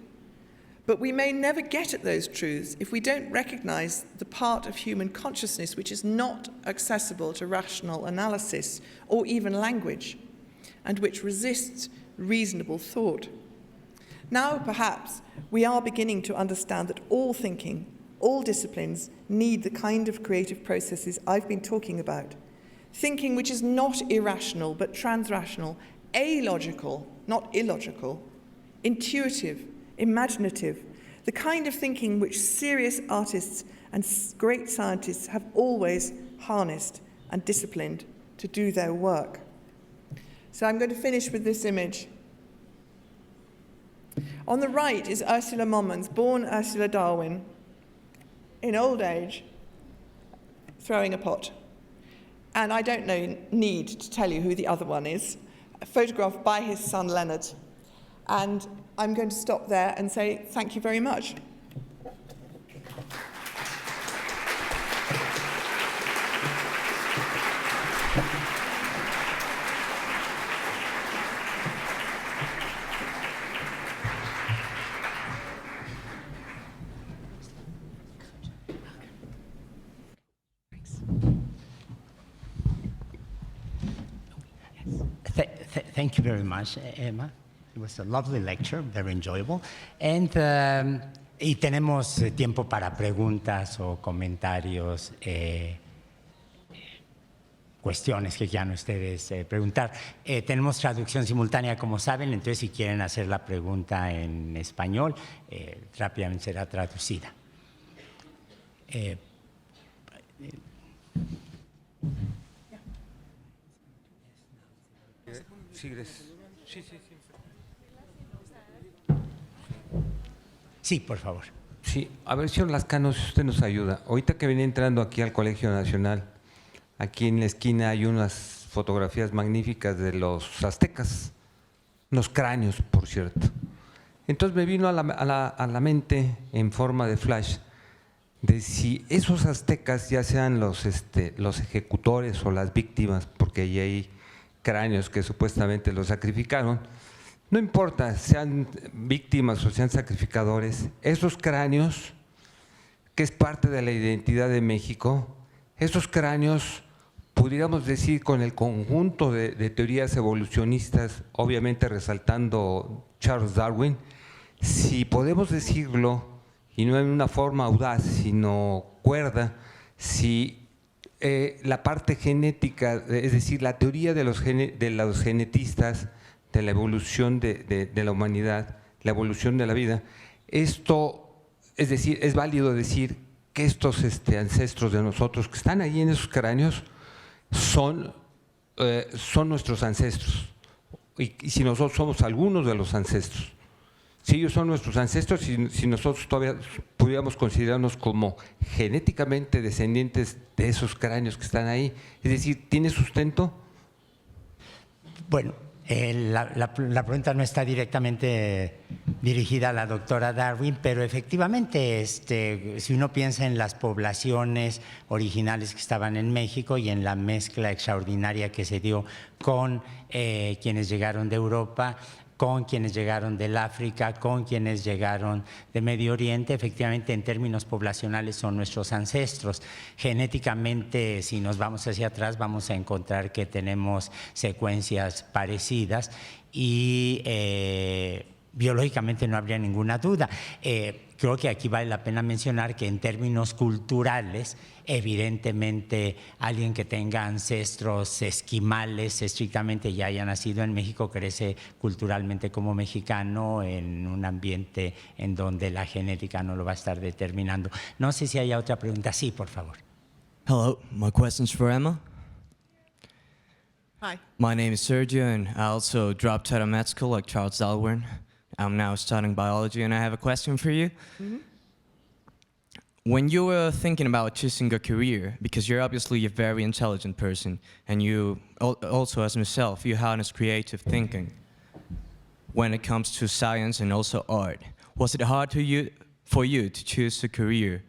But we may never get at those truths if we don't recognize the part of human consciousness which is not accessible to rational analysis or even language, and which resists reasonable thought. Now, perhaps, we are beginning to understand that all thinking, all disciplines need the kind of creative processes I've been talking about. Thinking which is not irrational but transrational, alogical, not illogical, intuitive, imaginative, the kind of thinking which serious artists and great scientists have always harnessed and disciplined to do their work. So I'm going to finish with this image. On the right is Ursula Momans, born Ursula Darwin, in old age, throwing a pot. And I don't need to tell you who the other one is, photographed by his son Leonard. And I'm going to stop there and say thank you very much. Thank you very much, Emma. It was a lovely lecture, very enjoyable. And, y tenemos tiempo para preguntas o comentarios, cuestiones que quieran ustedes preguntar. Tenemos traducción simultánea, como saben, entonces si quieren hacer la pregunta en español, rápidamente será traducida. Sí, por favor. Sí, a ver, señor Lazcano, si usted nos ayuda. Ahorita que venía entrando aquí al Colegio Nacional, aquí en la esquina hay unas fotografías magníficas de los aztecas, unos cráneos, por cierto. Entonces me vino a la mente en forma de flash de si esos aztecas, ya sean los ejecutores o las víctimas, porque ahí hay cráneos que supuestamente los sacrificaron, no importa, sean víctimas o sean sacrificadores, esos cráneos, que es parte de la identidad de México, esos cráneos, pudiéramos decir con el conjunto de teorías evolucionistas, obviamente resaltando Charles Darwin, si podemos decirlo, y no en una forma audaz, sino cuerda, si la parte genética, es decir, la teoría de los genetistas, de la evolución de la humanidad, la evolución de la vida, esto, es decir, es válido decir que estos ancestros de nosotros que están ahí en esos cráneos son nuestros ancestros, y si nosotros somos algunos de los ancestros. Si ellos son nuestros ancestros, si nosotros todavía pudiéramos considerarnos como genéticamente descendientes de esos cráneos que están ahí, es decir, ¿tiene sustento? Bueno, la pregunta no está directamente dirigida a la doctora Darwin, pero efectivamente, si uno piensa en las poblaciones originales que estaban en México y en la mezcla extraordinaria que se dio con quienes llegaron de Europa, con quienes llegaron del África, con quienes llegaron de Medio Oriente, efectivamente en términos poblacionales son nuestros ancestros. Genéticamente, si nos vamos hacia atrás, vamos a encontrar que tenemos secuencias parecidas y biológicamente no habría ninguna duda. Creo que aquí vale la pena mencionar que en términos culturales, evidentemente alguien que tenga ancestros esquimales estrictamente y haya nacido en México crece culturalmente como mexicano en un ambiente en donde la genética no lo va a estar determinando. No sé si haya otra pregunta. Sí, por favor. Hello, my question's for Emma. Hi. My name is Sergio, and I also dropped out of med school like Charles Darwin. I'm now studying biology, and I have a question for you. Mm-hmm. When you were thinking about choosing a career, because you're obviously a very intelligent person, and you also, as myself, you harness creative thinking when it comes to science and also art. Was it hard for you to choose a career?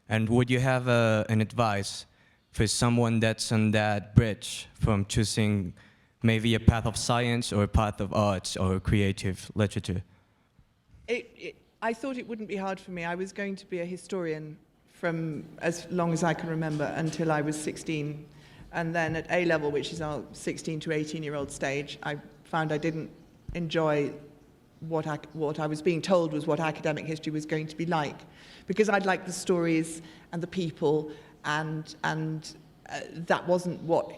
And would you have an advice for someone that's on that bridge from choosing maybe a path of science or a path of arts or creative literature? I thought it wouldn't be hard for me. I was going to be a historian from as long as I can remember until I was 16. And then at A-level, which is our 16 to 18-year-old stage, I found I didn't enjoy what I was being told was what academic history was going to be like, because I'd like the stories and the people, and that wasn't what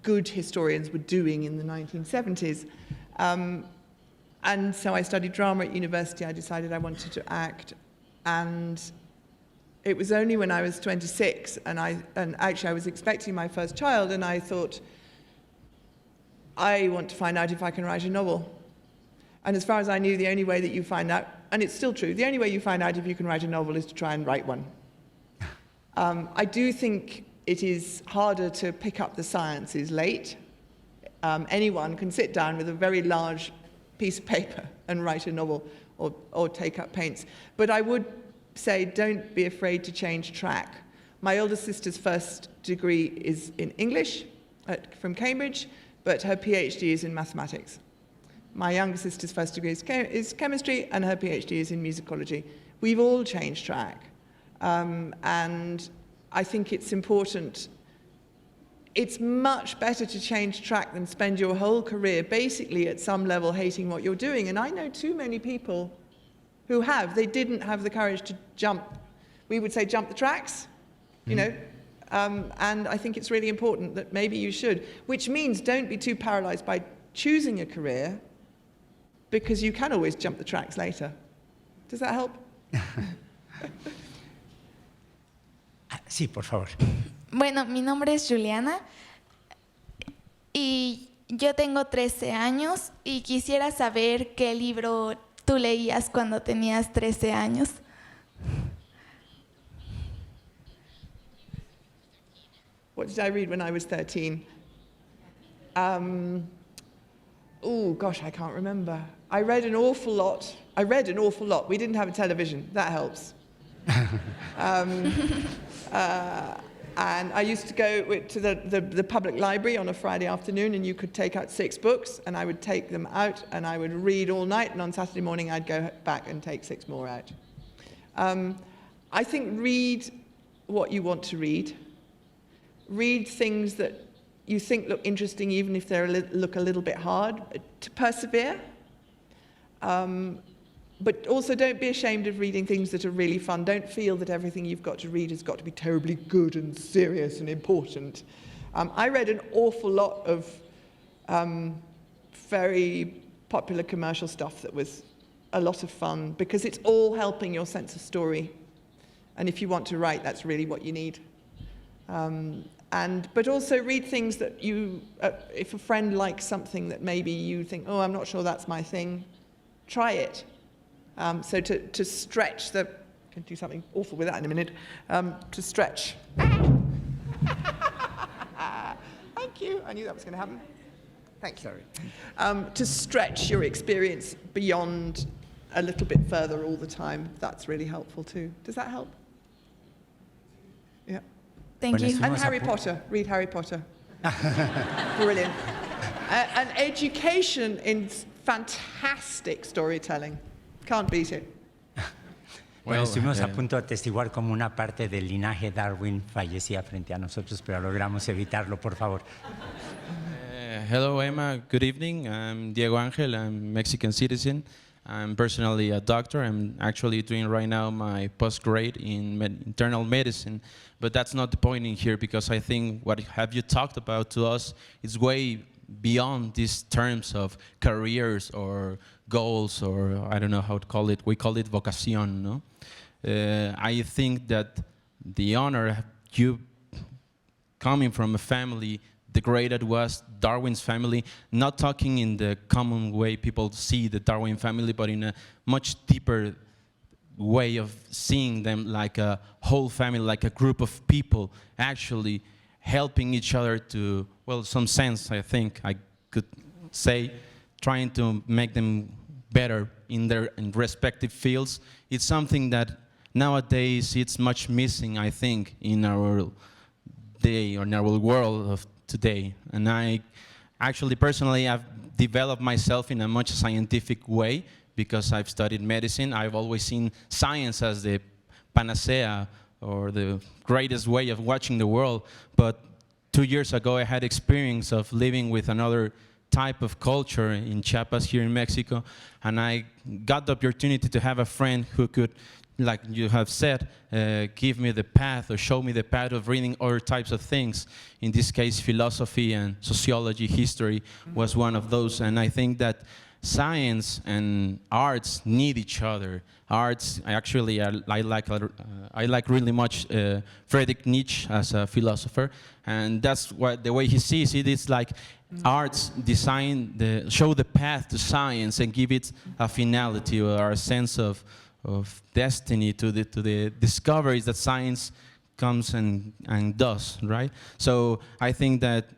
good historians were doing in the 1970s. And so I studied drama at university. I decided I wanted to act, and it was only when I was 26, and actually I was expecting my first child, and I thought, I want to find out if I can write a novel. And as far as I knew, the only way that you find out, and it's still true, the only way you find out if you can write a novel is to try and write one. I do think it is harder to pick up the sciences late. Anyone can sit down with a very large piece of paper and write a novel or take up paints. But I would say don't be afraid to change track. My older sister's first degree is in English from Cambridge, but her PhD is in mathematics. My younger sister's first degree is chemistry, and her PhD is in musicology. We've all changed track. And I think it's important. It's much better to change track than spend your whole career basically at some level hating what you're doing. And I know too many people who they didn't have the courage to jump. We would say jump the tracks, you know. And I think it's really important that maybe you should, which means don't be too paralyzed by choosing a career, because you can always jump the tracks later. Does that help? Sí, por favor. Bueno, mi nombre es Juliana y yo tengo 13 años y quisiera saber qué libro tú leías cuando tenías 13 años. What did I read when I was 13? Oh, gosh, I can't remember. I read an awful lot. I read an awful lot. We didn't have a television. That helps. And I used to go to the public library on a Friday afternoon, and you could take out 6 books, and I would take them out, and I would read all night, and on Saturday morning I'd go back and take 6 more out. I think read what you want to read. Read things that you think look interesting, even if they look a little bit hard. To persevere. But also don't be ashamed of reading things that are really fun. Don't feel that everything you've got to read has got to be terribly good and serious and important. I read an awful lot of very popular commercial stuff that was a lot of fun, because it's all helping your sense of story. And if you want to write, that's really what you need. But also read things that you, if a friend likes something that maybe you think, oh, I'm not sure that's my thing, try it. So to stretch the, I can do something awful with that in a minute, to stretch. Thank you, I knew that was going to happen. Thank you. Sorry. To stretch your experience beyond a little bit further all the time, that's really helpful too. Does that help? Yeah. Thank you. And Harry Potter, read Harry Potter. Brilliant. And education in fantastic storytelling. Can't beat it. Bueno, estuvimos a punto de atestiguar como una parte del linaje Darwin fallecía frente a nosotros, pero logramos evitarlo, por favor. Hello, Emma. Good evening. I'm Diego Angel. I'm Mexican citizen. I'm personally a doctor. I'm actually doing right now my postgrad in internal medicine. But that's not the point in here, because I think what have you talked about to us is way beyond these terms of careers or goals, or I don't know how to call it. We call it vocación, no? I think that the honor, you coming from a family, the great that was Darwin's family, not talking in the common way people see the Darwin family, but in a much deeper way of seeing them like a whole family, like a group of people actually helping each other to, well, some sense, I think I could say, trying to make them better in their respective fields. It's something that nowadays it's much missing, I think, in our day or in our world of today. And I actually personally I've developed myself in a much scientific way because I've studied medicine. I've always seen science as the panacea or the greatest way of watching the world. But 2 years ago I had experience of living with another type of culture in Chiapas here in Mexico, and I got the opportunity to have a friend who could, like you have said, give me the path or show me the path of reading other types of things. In this case, philosophy and sociology, history was one of those. And I think that science and arts need each other. Arts, actually, I like really much Friedrich Nietzsche as a philosopher, and that's what the way he sees it. It's like arts show the path to science and give it a finality or a sense of destiny to the discoveries that science comes and does, right? So I think that,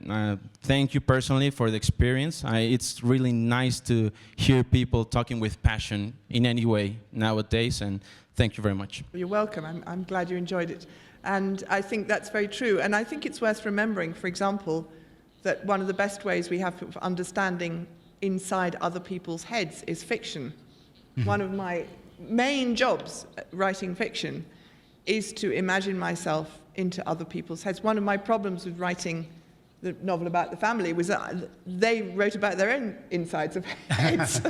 thank you personally for the experience. It's really nice to hear people talking with passion in any way nowadays, and thank you very much. You're welcome. I'm glad you enjoyed it. And I think that's very true. And I think it's worth remembering, for example, that one of the best ways we have of understanding inside other people's heads is fiction. Mm-hmm. One of my main jobs writing fiction is to imagine myself into other people's heads. One of my problems with writing the novel about the family was that they wrote about their own insides of heads,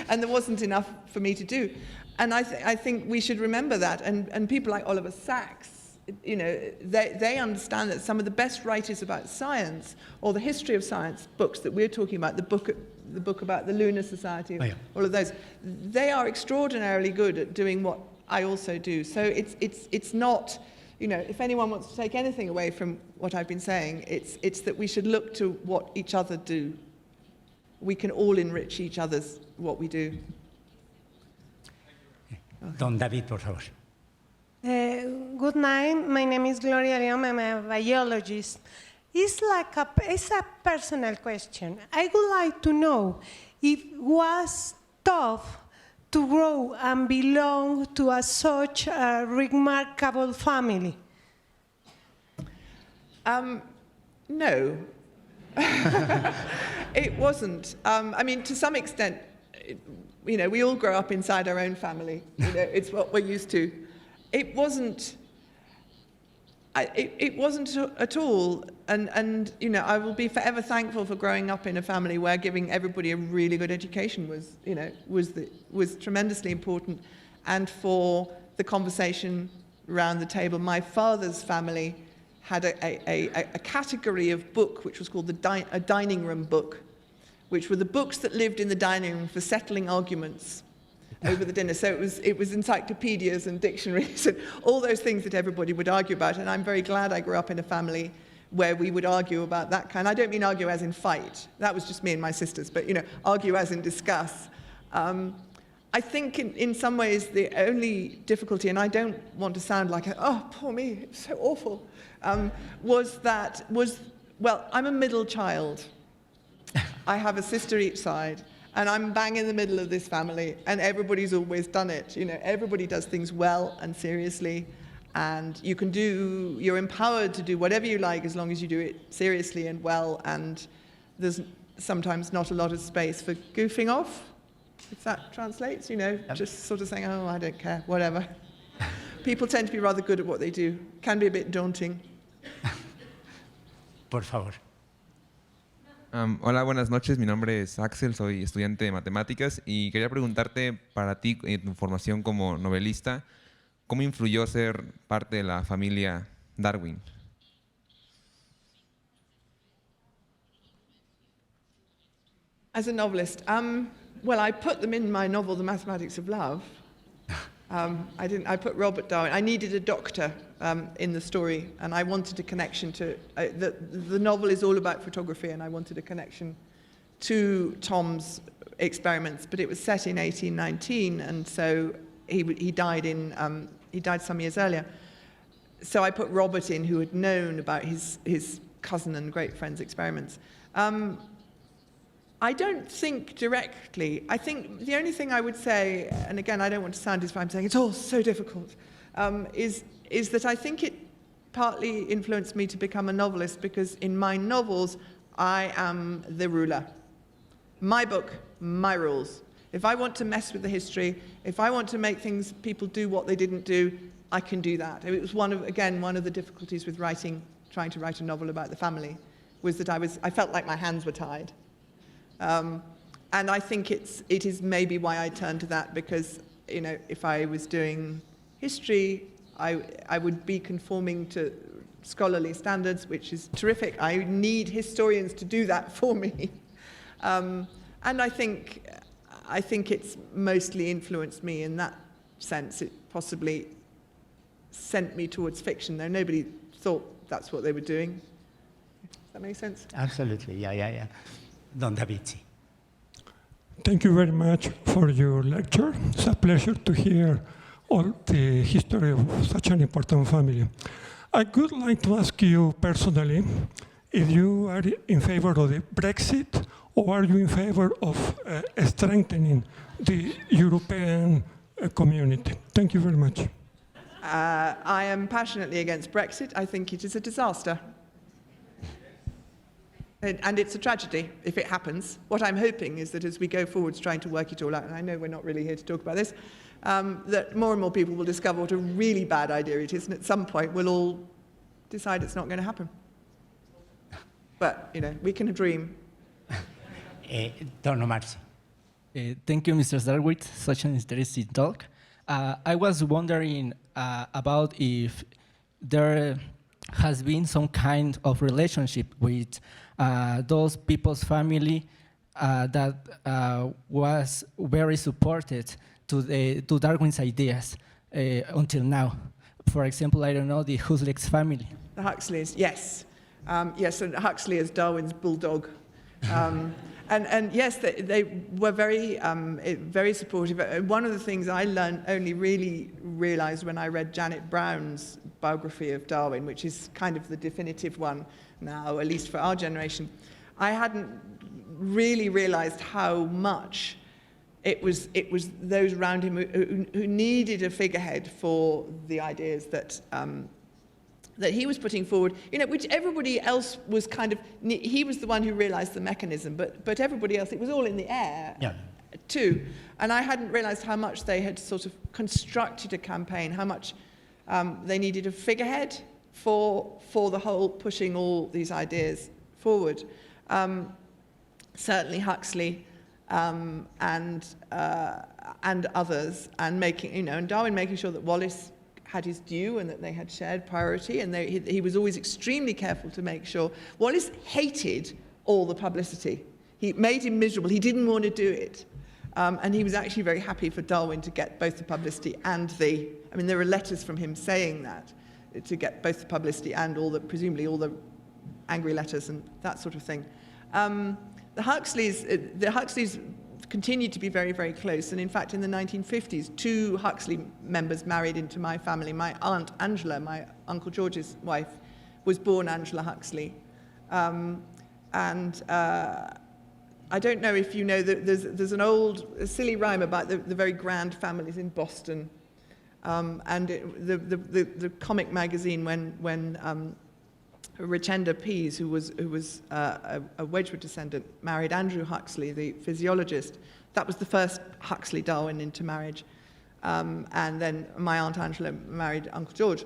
and there wasn't enough for me to do. And I think we should remember that. And people like Oliver Sacks, you know, they understand that some of the best writers about science or the history of science books that we're talking about, the book about the Lunar Society, all of those, they are extraordinarily good at doing what I also do. So it's not, you know, if anyone wants to take anything away from what I've been saying, it's that we should look to what each other do. We can all enrich each other's what we do. Don David, por favor. Good night. My name is Gloria Leon. I'm a biologist. It's a personal question. I would like to know if it was tough to grow and belong to such a remarkable family? No. It wasn't. I mean, to some extent, you know, we all grow up inside our own family. You know, it's what we're used to. It wasn't. It wasn't at all. And you know, I will be forever thankful for growing up in a family where giving everybody a really good education was, you know, was tremendously important, and for the conversation around the table. My father's family had a category of book which was called a dining room book, which were the books that lived in the dining room for settling arguments over the dinner. So it was encyclopedias and dictionaries and all those things that everybody would argue about. And I'm very glad I grew up in a family where we would argue about that kind. I don't mean argue as in fight. That was just me and my sisters. But, you know, argue as in discuss. I think in some ways the only difficulty, and I don't want to sound like, oh, poor me, it's so awful, well, I'm a middle child. I have a sister each side, and I'm bang in the middle of this family, and everybody's always done it. You know, everybody does things well and seriously, and you're empowered to do whatever you like as long as you do it seriously and well, and there's sometimes not a lot of space for goofing off, if that translates, you know, just sort of saying, oh, I don't care, whatever. People tend to be rather good at what they do. Can be a bit daunting. Por favor. Hola, buenas noches. Mi nombre es Axel, soy estudiante de matemáticas y quería preguntarte, para ti, en tu formación como novelista, ¿cómo influyó ser parte de la familia Darwin? As a novelist, well, I put them in my novel, The Mathematics of Love. I put Robert Darwin. I needed a doctor in the story, and I wanted a connection to, the novel is all about photography, and I wanted a connection to Tom's experiments, but it was set in 1819, and so he died some years earlier. So I put Robert in, who had known about his cousin and great friend's experiments. I don't think directly. I think the only thing I would say, and again, I don't want to sound as if I'm saying it's all so difficult, is that I think it partly influenced me to become a novelist, because in my novels, I am the ruler. My book, my rules. If I want to mess with the history, if I want to make people do what they didn't do, I can do that. It was one of the difficulties with trying to write a novel about the family, was that I felt like my hands were tied. And I think it is maybe why I turned to that, because, you know, if I was doing history, I would be conforming to scholarly standards, which is terrific. I need historians to do that for me. And I think it's mostly influenced me in that sense. It possibly sent me towards fiction, though nobody thought that's what they were doing. Does that make sense? Absolutely, yeah. Don David, sí. Thank you very much for your lecture. It's a pleasure to hear all the history of such an important family. I would like to ask you personally if you are in favor of the Brexit, or are you in favor of strengthening the European community? Thank you very much. I am passionately against Brexit. I think it is a disaster. And it's a tragedy if it happens. What I'm hoping is that as we go forwards trying to work it all out, and I know we're not really here to talk about this, that more and more people will discover what a really bad idea it is, and at some point we'll all decide it's not going to happen. But, you know, we can dream. Don Omar, sí. Thank you, Mr. Darwin. Such an interesting talk. I was wondering about if there has been some kind of relationship with those people's family that was very supported to Darwin's ideas until now. For example, I don't know, the Huxley's family. The Huxleys, yes. Yes, and Huxley is Darwin's bulldog. And yes, they were very supportive. One of the things I only really realized when I read Janet Brown's biography of Darwin, which is kind of the definitive one now, at least for our generation, I hadn't really realized how much it was those around him who needed a figurehead for the ideas that that he was putting forward, which everybody else was kind of, he was the one who realized the mechanism, but everybody else, it was all in the air too. And I hadn't realized how much they had sort of constructed a campaign, how much they needed a figurehead for the whole pushing all these ideas forward. Certainly Huxley and others, and making, and Darwin making sure that Wallace had his due and that they had shared priority, and he was always extremely careful to make sure. Wallace hated all the publicity. He made him miserable. He didn't want to do it. And he was actually very happy for Darwin to get both the publicity and there are letters from him saying that, to get both the publicity and presumably all the angry letters and that sort of thing. The Huxleys continued to be very, very close, and in fact in the 1950s, 2 Huxley members married into my family. My aunt Angela, my Uncle George's wife, was born Angela Huxley. I don't know if you know that there's an old silly rhyme about the very grand families in Boston, and the comic magazine when Richenda Pease, who was a Wedgwood descendant, married Andrew Huxley, the physiologist. That was the first Huxley-Darwin into marriage. And then my Aunt Angela married Uncle George.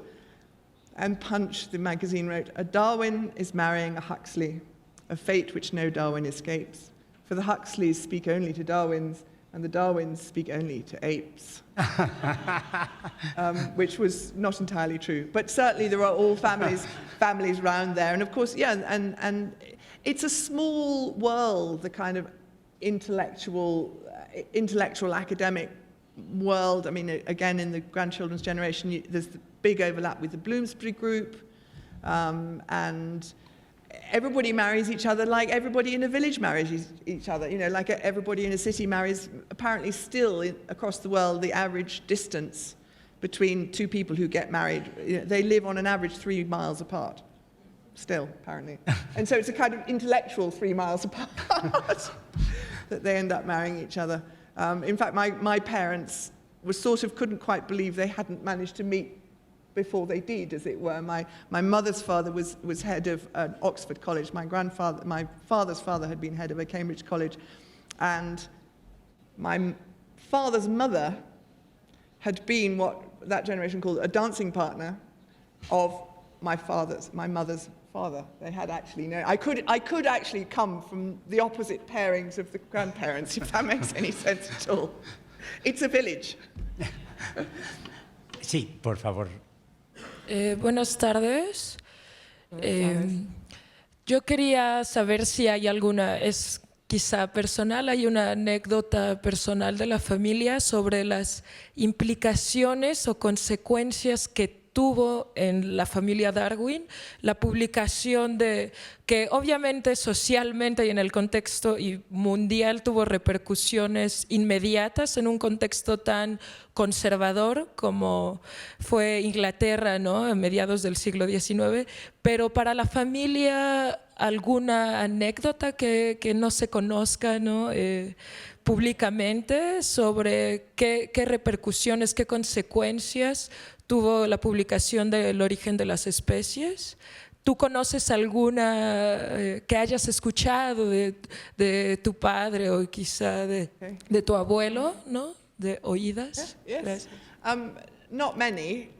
And Punch, the magazine, wrote, "A Darwin is marrying a Huxley, a fate which no Darwin escapes. For the Huxleys speak only to Darwins, and the Darwins speak only to apes." Which was not entirely true. But certainly there are all families around there. And of course, and it's a small world, the kind of intellectual academic world. I mean, again, in the grandchildren's generation, there's the big overlap with the Bloomsbury group, and everybody marries each other like everybody in a village marries each other. Like everybody in a city marries. Apparently still across the world, the average distance between 2 people who get married, they live on an average 3 miles apart. Still, apparently. And so it's a kind of intellectual 3 miles apart that they end up marrying each other. In fact, my parents couldn't quite believe they hadn't managed to meet before they did, as it were. My mother's father was head of an Oxford college. My father's father had been head of a Cambridge college. And my father's mother had been what that generation called a dancing partner of my mother's father. They had actually known. I could actually come from the opposite pairings of the grandparents, if that makes any sense at all. It's a village. Sí, por favor. Buenas tardes. Yo quería saber si hay alguna, es quizá personal, hay una anécdota personal de la familia sobre las implicaciones o consecuencias que tuvo en la familia Darwin la publicación que obviamente socialmente y en el contexto mundial tuvo repercusiones inmediatas en un contexto tan conservador como fue Inglaterra, ¿no?, a mediados del siglo XIX, pero para la familia alguna anécdota que no se conozca, ¿no?, públicamente sobre qué repercusiones, qué consecuencias tuvo la publicación del origen de las especies. ¿Tú conoces alguna que hayas escuchado de tu padre o quizá de tu abuelo, ¿no?, de oídas? Yes. Not many.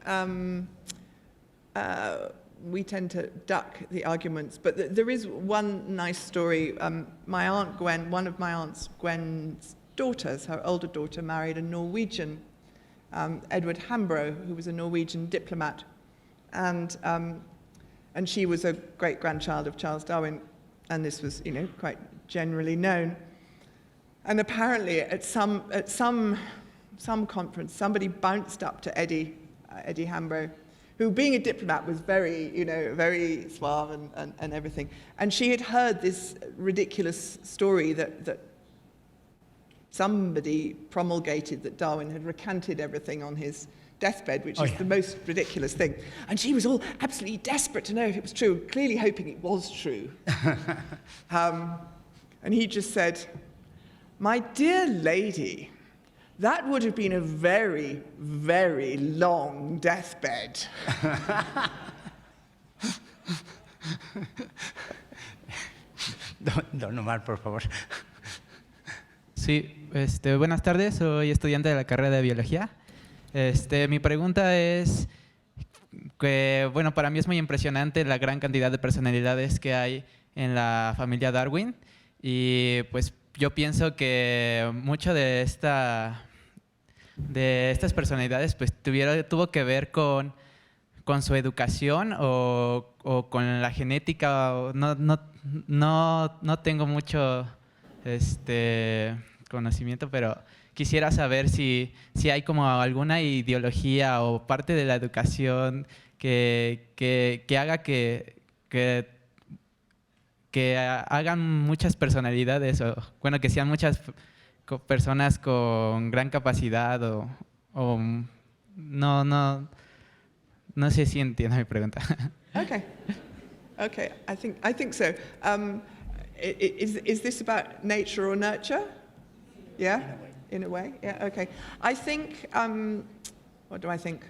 We tend to duck the arguments, but there is one nice story. My aunt Gwen, one of my aunts, Gwen's daughters, her older daughter, married a Norwegian, Edward Hambro, who was a Norwegian diplomat, and she was a great-grandchild of Charles Darwin, and this was, quite generally known. And apparently, at some conference, somebody bounced up to Eddie Hambro, who, being a diplomat, was very, very suave and everything. And she had heard this ridiculous story that somebody promulgated that Darwin had recanted everything on his deathbed, which is the most ridiculous thing. And she was all absolutely desperate to know if it was true, clearly hoping it was true. And he just said, My dear lady, that would have been a very, very long deathbed. Don Omar, por favor. Sí, buenas tardes, soy estudiante de la carrera de biología. Mi pregunta es que, bueno, para mí es muy impresionante la gran cantidad de personalidades que hay en la familia Darwin y pues yo pienso que mucho de estas personalidades pues tuvo que ver con su educación o con la genética. No tengo mucho conocimiento, pero quisiera saber si hay como alguna ideología o parte de la educación que haga que hagan muchas personalidades o bueno, que sean muchas personas con gran capacidad o no sé si entiendo mi pregunta. Okay, I think so. Is this about nature or nurture? Yeah, in a way. Yeah. Okay. I think. What do I think?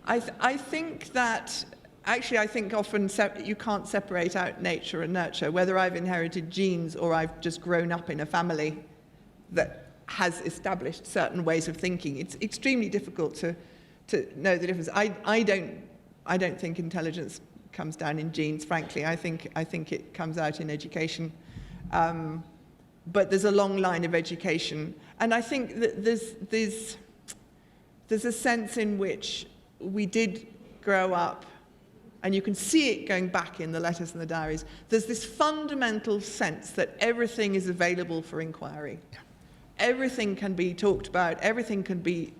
I think that actually I think often you can't separate out nature and nurture. Whether I've inherited genes or I've just grown up in a family that has established certain ways of thinking, it's extremely difficult to know the difference. I don't think intelligence comes down in genes, frankly. I think it comes out in education. But there's a long line of education. And I think that there's a sense in which we did grow up, and you can see it going back in the letters and the diaries. There's this fundamental sense that everything is available for inquiry. Everything can be talked about, everything can be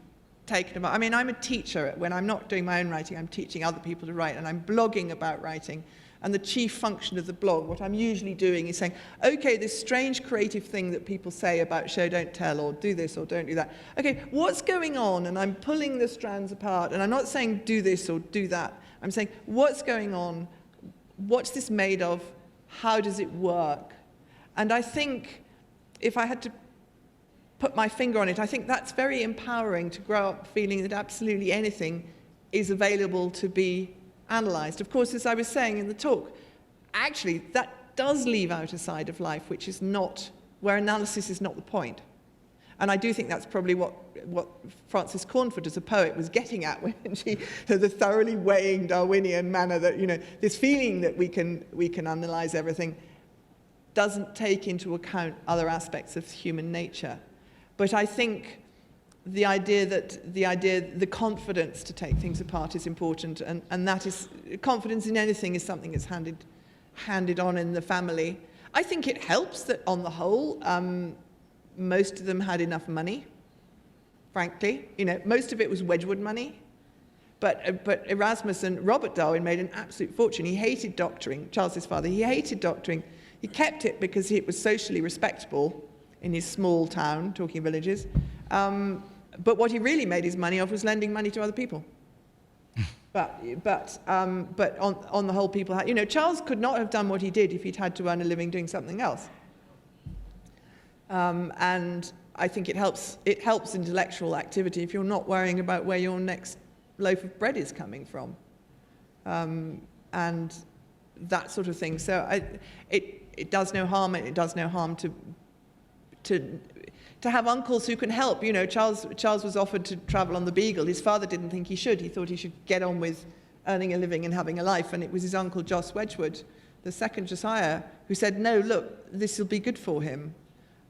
taken about. I mean, I'm a teacher. When I'm not doing my own writing, I'm teaching other people to write, and I'm blogging about writing. And the chief function of the blog, what I'm usually doing is saying, okay, this strange creative thing that people say about show, don't tell, or do this or don't do that. Okay, what's going on? And I'm pulling the strands apart, and I'm not saying do this or do that. I'm saying, what's going on? What's this made of? How does it work? And I think if I had to put my finger on it, I think that's very empowering, to grow up feeling that absolutely anything is available to be analysed. Of course, as I was saying in the talk, actually that does leave out a side of life which is not, where analysis is not the point. And I do think that's probably what Frances Cornford as a poet was getting at when she, the thoroughly weighing Darwinian manner that, you know, this feeling that we can analyse everything doesn't take into account other aspects of human nature. But I think the confidence to take things apart is important, and that is, confidence in anything is something that's handed on in the family. I think it helps that on the whole, most of them had enough money, frankly. You know, most of it was Wedgwood money. But Erasmus and Robert Darwin made an absolute fortune. He hated doctoring, Charles's father. He hated doctoring. He kept it because it was socially respectable in his small town, talking villages. But what he really made his money off was lending money to other people. But on the whole, people had, you know, Charles could not have done what he did if he'd had to earn a living doing something else. And I think it helps intellectual activity if you're not worrying about where your next loaf of bread is coming from, and that sort of thing. So it does no harm. It does no harm to have uncles who can help. You know, Charles was offered to travel on the Beagle. His father didn't think he should. He thought he should get on with earning a living and having a life. And it was his uncle Jos Wedgwood, the second Josiah, who said, no, look, this will be good for him.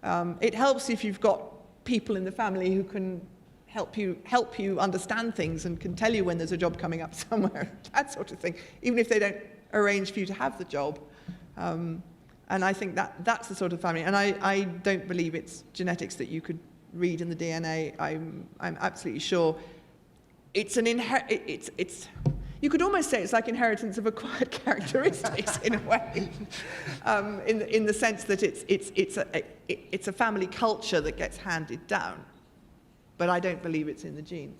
It helps if you've got people in the family who can help you understand things and can tell you when there's a job coming up somewhere, that sort of thing, even if they don't arrange for you to have the job. And I think that's the sort of family. And I don't believe it's genetics that you could read in the DNA. I'm absolutely sure it's you could almost say it's like inheritance of acquired characteristics in a way, in the sense that it's a family culture that gets handed down. But I don't believe it's in the genes.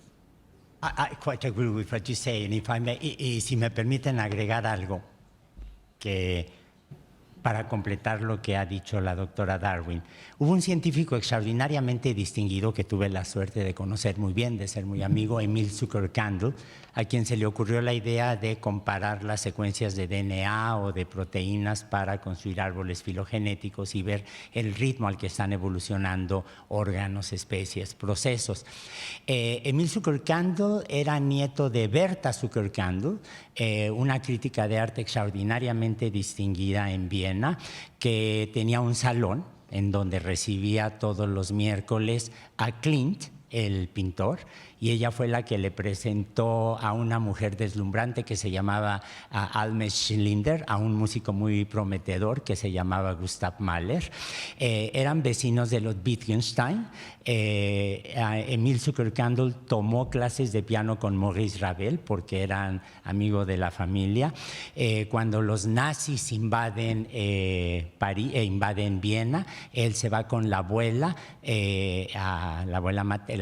I quite agree with what you say, and if I may, si me permiten agregar algo que para completar lo que ha dicho la doctora Darwin. Hubo un científico extraordinariamente distinguido que tuve la suerte de conocer muy bien, de ser muy amigo, Emil Zuckerkandl, a quien se le ocurrió la idea de comparar las secuencias de DNA o de proteínas para construir árboles filogenéticos y ver el ritmo al que están evolucionando órganos, especies, procesos. Emil Zuckerkandl era nieto de Berta Zuckerkandl, una crítica de arte extraordinariamente distinguida en Viena, que tenía un salón en donde recibía todos los miércoles a Klimt, el pintor, y ella fue la que le presentó a una mujer deslumbrante que se llamaba Almes Schlinder, a un músico muy prometedor que se llamaba Gustav Mahler. Eran vecinos de los Wittgenstein. Emil Zuckerkandl tomó clases de piano con Maurice Ravel porque eran amigos de la familia. Cuando los nazis invaden París, invaden Viena, él se va con la abuela, la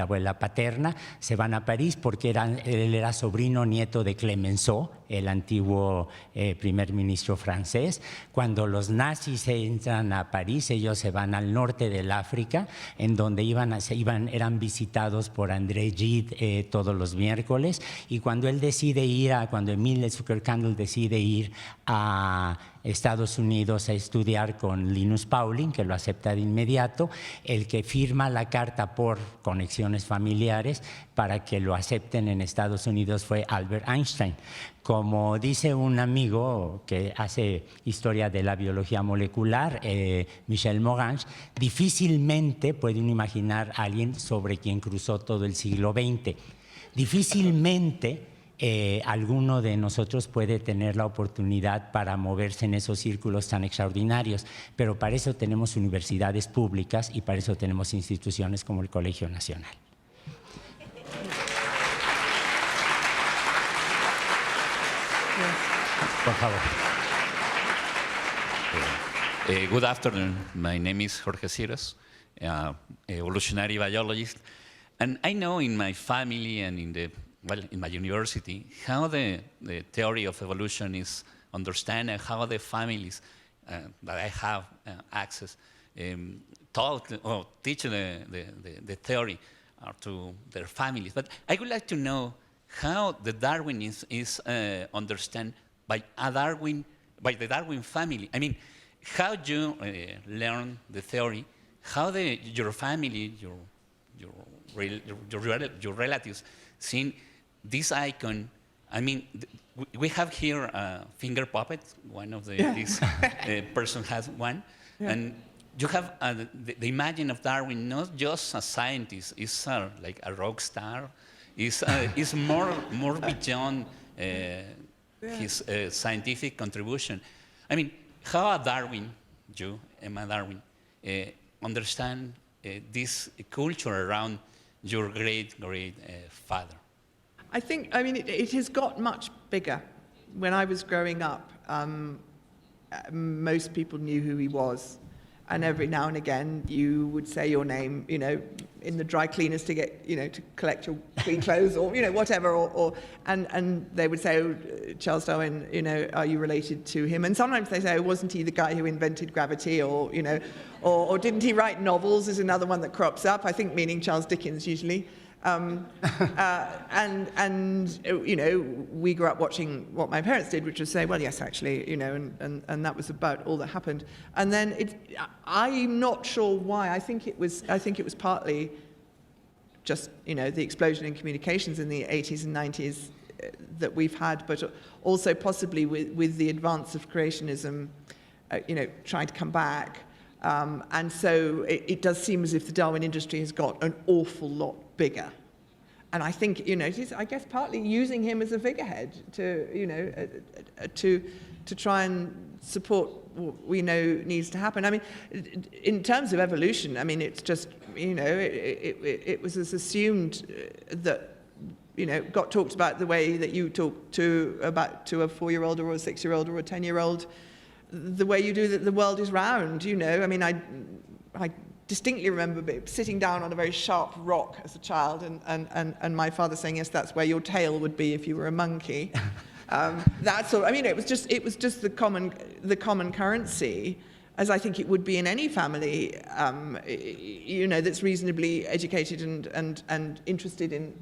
abuela paterna, se van a París porque él era sobrino nieto de Clemenceau, el antiguo primer ministro francés. Cuando los nazis entran a París, ellos se van al norte del África, en donde eran visitados por André Gide todos los miércoles, y cuando cuando Emil Zuckerkandl decide ir a Estados Unidos a estudiar con Linus Pauling, que lo acepta de inmediato, el que firma la carta por conexiones familiares para que lo acepten en Estados Unidos fue Albert Einstein. Como dice un amigo que hace historia de la biología molecular, Michel Morange, difícilmente puede uno imaginar a alguien sobre quien cruzó todo el siglo XX. Difícilmente alguno de nosotros puede tener la oportunidad para moverse en esos círculos tan extraordinarios, pero para eso tenemos universidades públicas y para eso tenemos instituciones como el Colegio Nacional. Por favor. Good afternoon. My name is Jorge Ciros, evolutionary biologist, and I know in my family and in my university how the theory of evolution is understood and how the families that I have access taught or teach the theory to their families. But I would like to know how the Darwin is understood by the Darwin family. I mean, how you learn the theory, how your family, your relatives seen this icon. I mean, we have here a finger puppet. One of this person has one, and you have the imagine of Darwin not just a scientist, is like a rock star. Is more beyond his scientific contribution. I mean, how Darwin, you, Emma Darwin, understand this culture around your great father? I think, I mean, it has got much bigger. When I was growing up, most people knew who he was. And every now and again, you would say your name, you know, in the dry cleaners to get, you know, to collect your clean clothes or, you know, whatever. And they would say, oh, Charles Darwin, you know, are you related to him? And sometimes they say, oh, wasn't he the guy who invented gravity? Or, you know, or didn't he write novels is another one that crops up, I think meaning Charles Dickens usually. And you know, we grew up watching what my parents did, which was say, well, yes, actually, you know, and that was about all that happened. And then I'm not sure why. I think it was partly just, you know, the explosion in communications in the 80s and 90s that we've had, but also possibly with the advance of creationism, you know, trying to come back. And so it does seem as if the Darwin industry has got an awful lot bigger. And I think, you know, it is, I guess, partly using him as a figurehead to, you know, to try and support what we know needs to happen. I mean, in terms of evolution, I mean, it's just, you know, it was as assumed that, you know, got talked about the way that you talk to a 4-year-old or a 6-year-old or a 10-year-old, the way you do that the world is round, you know. I mean, I distinctly remember sitting down on a very sharp rock as a child and my father saying, yes, that's where your tail would be if you were a monkey. That sort. I mean, it was just the common currency, as I think it would be in any family, that's reasonably educated and interested in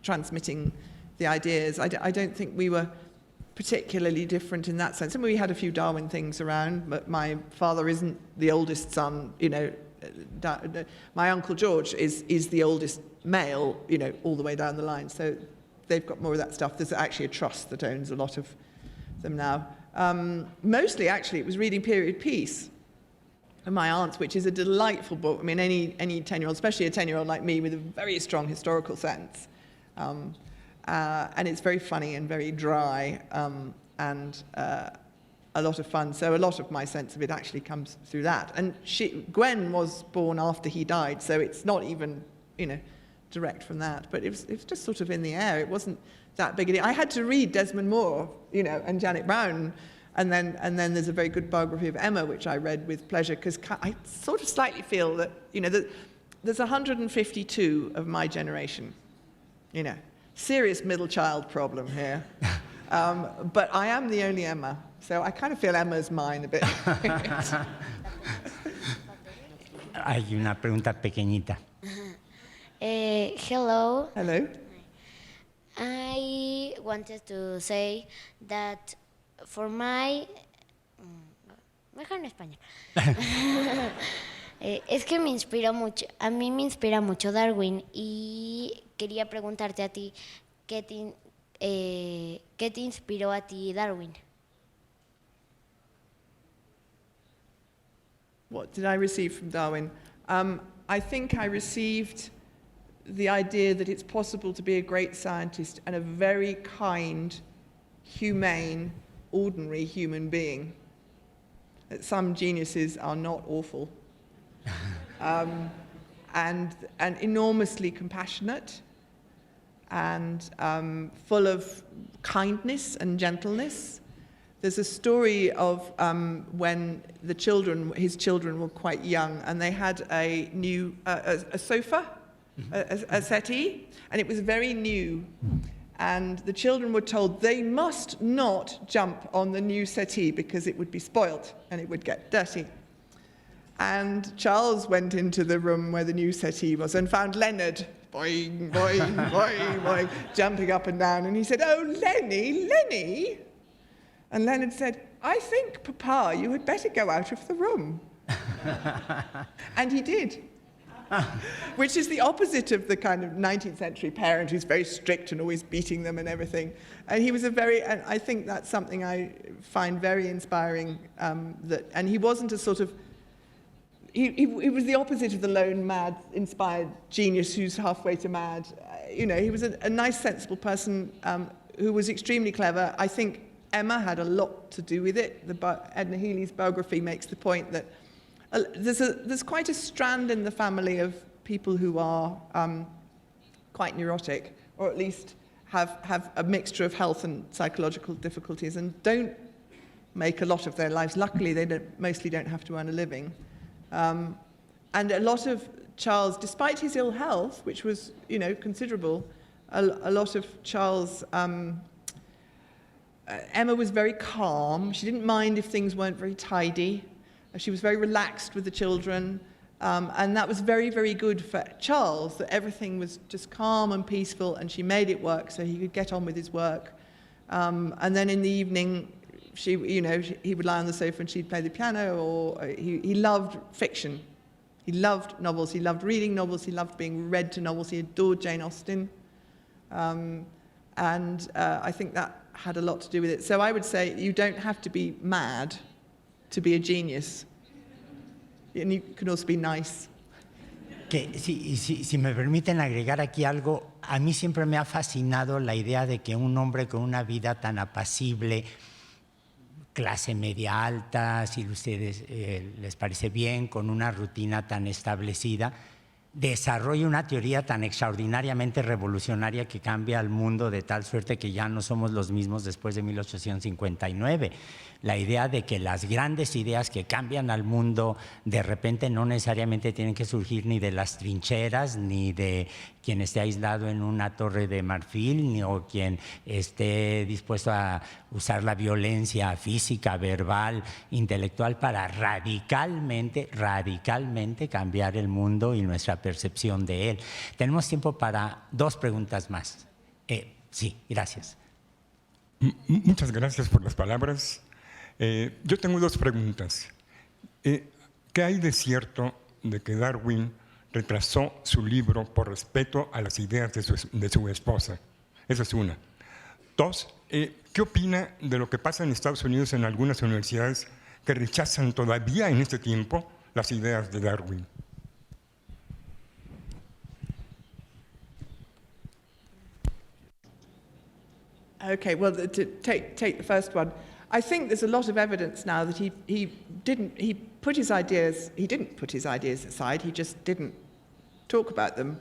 transmitting the ideas. I don't think we were particularly different in that sense. I mean, we had a few Darwin things around, but my father isn't the oldest son, my Uncle George is the oldest male, all the way down the line. So they've got more of that stuff. There's actually a trust that owns a lot of them now. Mostly, actually, it was reading Period Piece of my aunt's, which is a delightful book. I mean, any 10-year-old, especially a 10-year-old like me with a very strong historical sense. And it's very funny and very dry and a lot of fun. So a lot of my sense of it actually comes through that. And Gwen was born after he died, so it's not even, direct from that. But it was just sort of in the air. It wasn't that big a deal. I had to read Desmond Moore, and Janet Brown. And then there's a very good biography of Emma, which I read with pleasure, because I sort of slightly feel that, that there's 152 of my generation, serious middle child problem here. But I am the only Emma, so I kind of feel Emma's mine a bit. Hay una pregunta pequeñita. Hello. Hello. I wanted to say that for my... Mejor en español. Es que me inspiró mucho, a mí me inspira mucho Darwin y quería preguntarte a ti, ¿qué te inspiró a ti Darwin? What did I receive from Darwin? I think I received the idea that it's possible to be a great scientist and a very kind, humane, ordinary human being. That some geniuses are not awful. And enormously compassionate and full of kindness and gentleness. There's a story of when his children were quite young, and they had a new a sofa, a settee, and it was very new. And the children were told they must not jump on the new settee because it would be spoilt and it would get dirty. And Charles went into the room where the new settee was and found Leonard, boing, boing, boing, boing, jumping up and down. And he said, "Oh, Lenny." And Leonard said, "I think, Papa, you had better go out of the room." And he did. Which is the opposite of the kind of 19th century parent who's very strict and always beating them and everything. And he was and I think that's something I find very inspiring, and he wasn't a sort of, he was the opposite of the lone, mad, inspired genius who's halfway to mad. He was a nice, sensible person who was extremely clever. I think Emma had a lot to do with it. Edna Healy's biography makes the point that there's quite a strand in the family of people who are quite neurotic, or at least have a mixture of health and psychological difficulties, and don't make a lot of their lives. Luckily, they mostly don't have to earn a living. And a lot of Charles, despite his ill health, which was considerable, a lot of Charles. Emma was very calm. She didn't mind if things weren't very tidy. She was very relaxed with the children, and that was very, very good for Charles, that everything was just calm and peaceful, and she made it work so he could get on with his work. And then in the evening, he would lie on the sofa and she'd play the piano, or he loved fiction. He loved novels. He loved reading novels. He loved being read to novels. He adored Jane Austen. And I think that had a lot to do with it. So I would say you don't have to be mad to be a genius. And you can also be nice. Que, si me permiten agregar aquí algo, a mí siempre me ha fascinado la idea de que un hombre con una vida tan apacible, clase media alta, si a ustedes les parece bien, con una rutina tan establecida, desarrolle una teoría tan extraordinariamente revolucionaria que cambia al mundo de tal suerte que ya no somos los mismos después de 1859. La idea de que las grandes ideas que cambian al mundo de repente no necesariamente tienen que surgir ni de las trincheras, ni de quien esté aislado en una torre de marfil, ni o quien esté dispuesto a usar la violencia física, verbal, intelectual para radicalmente cambiar el mundo y nuestra percepción de él. Tenemos tiempo para 2 preguntas más. Sí, gracias. Muchas gracias por las palabras. Yo tengo 2 preguntas. ¿Qué hay de cierto de que Darwin retrasó su libro por respeto a las ideas de su esposa? Esa es una. 2, ¿qué opina de lo que pasa en Estados Unidos en algunas universidades que rechazan todavía en este tiempo las ideas de Darwin? Okay, well, to take the first one, I think there's a lot of evidence now that he didn't put his ideas aside, he just didn't talk about them.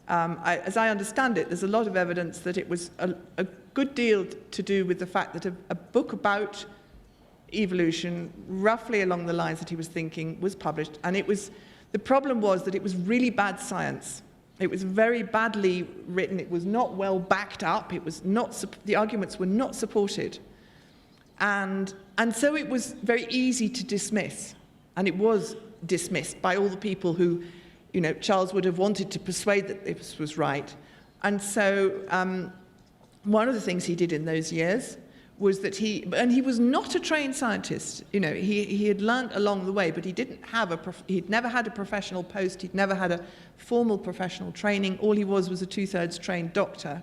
As I understand it, there's a lot of evidence that it was a good deal to do with the fact that a book about evolution, roughly along the lines that he was thinking, was published, and the problem was that it was really bad science. It was very badly written, it was not well backed up, the arguments were not supported. And so it was very easy to dismiss, and it was dismissed by all the people who, Charles would have wanted to persuade that this was right. And so one of the things he did in those years was that he was not a trained scientist. He had learned along the way, but he'd never had a professional post, he'd never had a formal professional training. All he was a 2/3 trained doctor,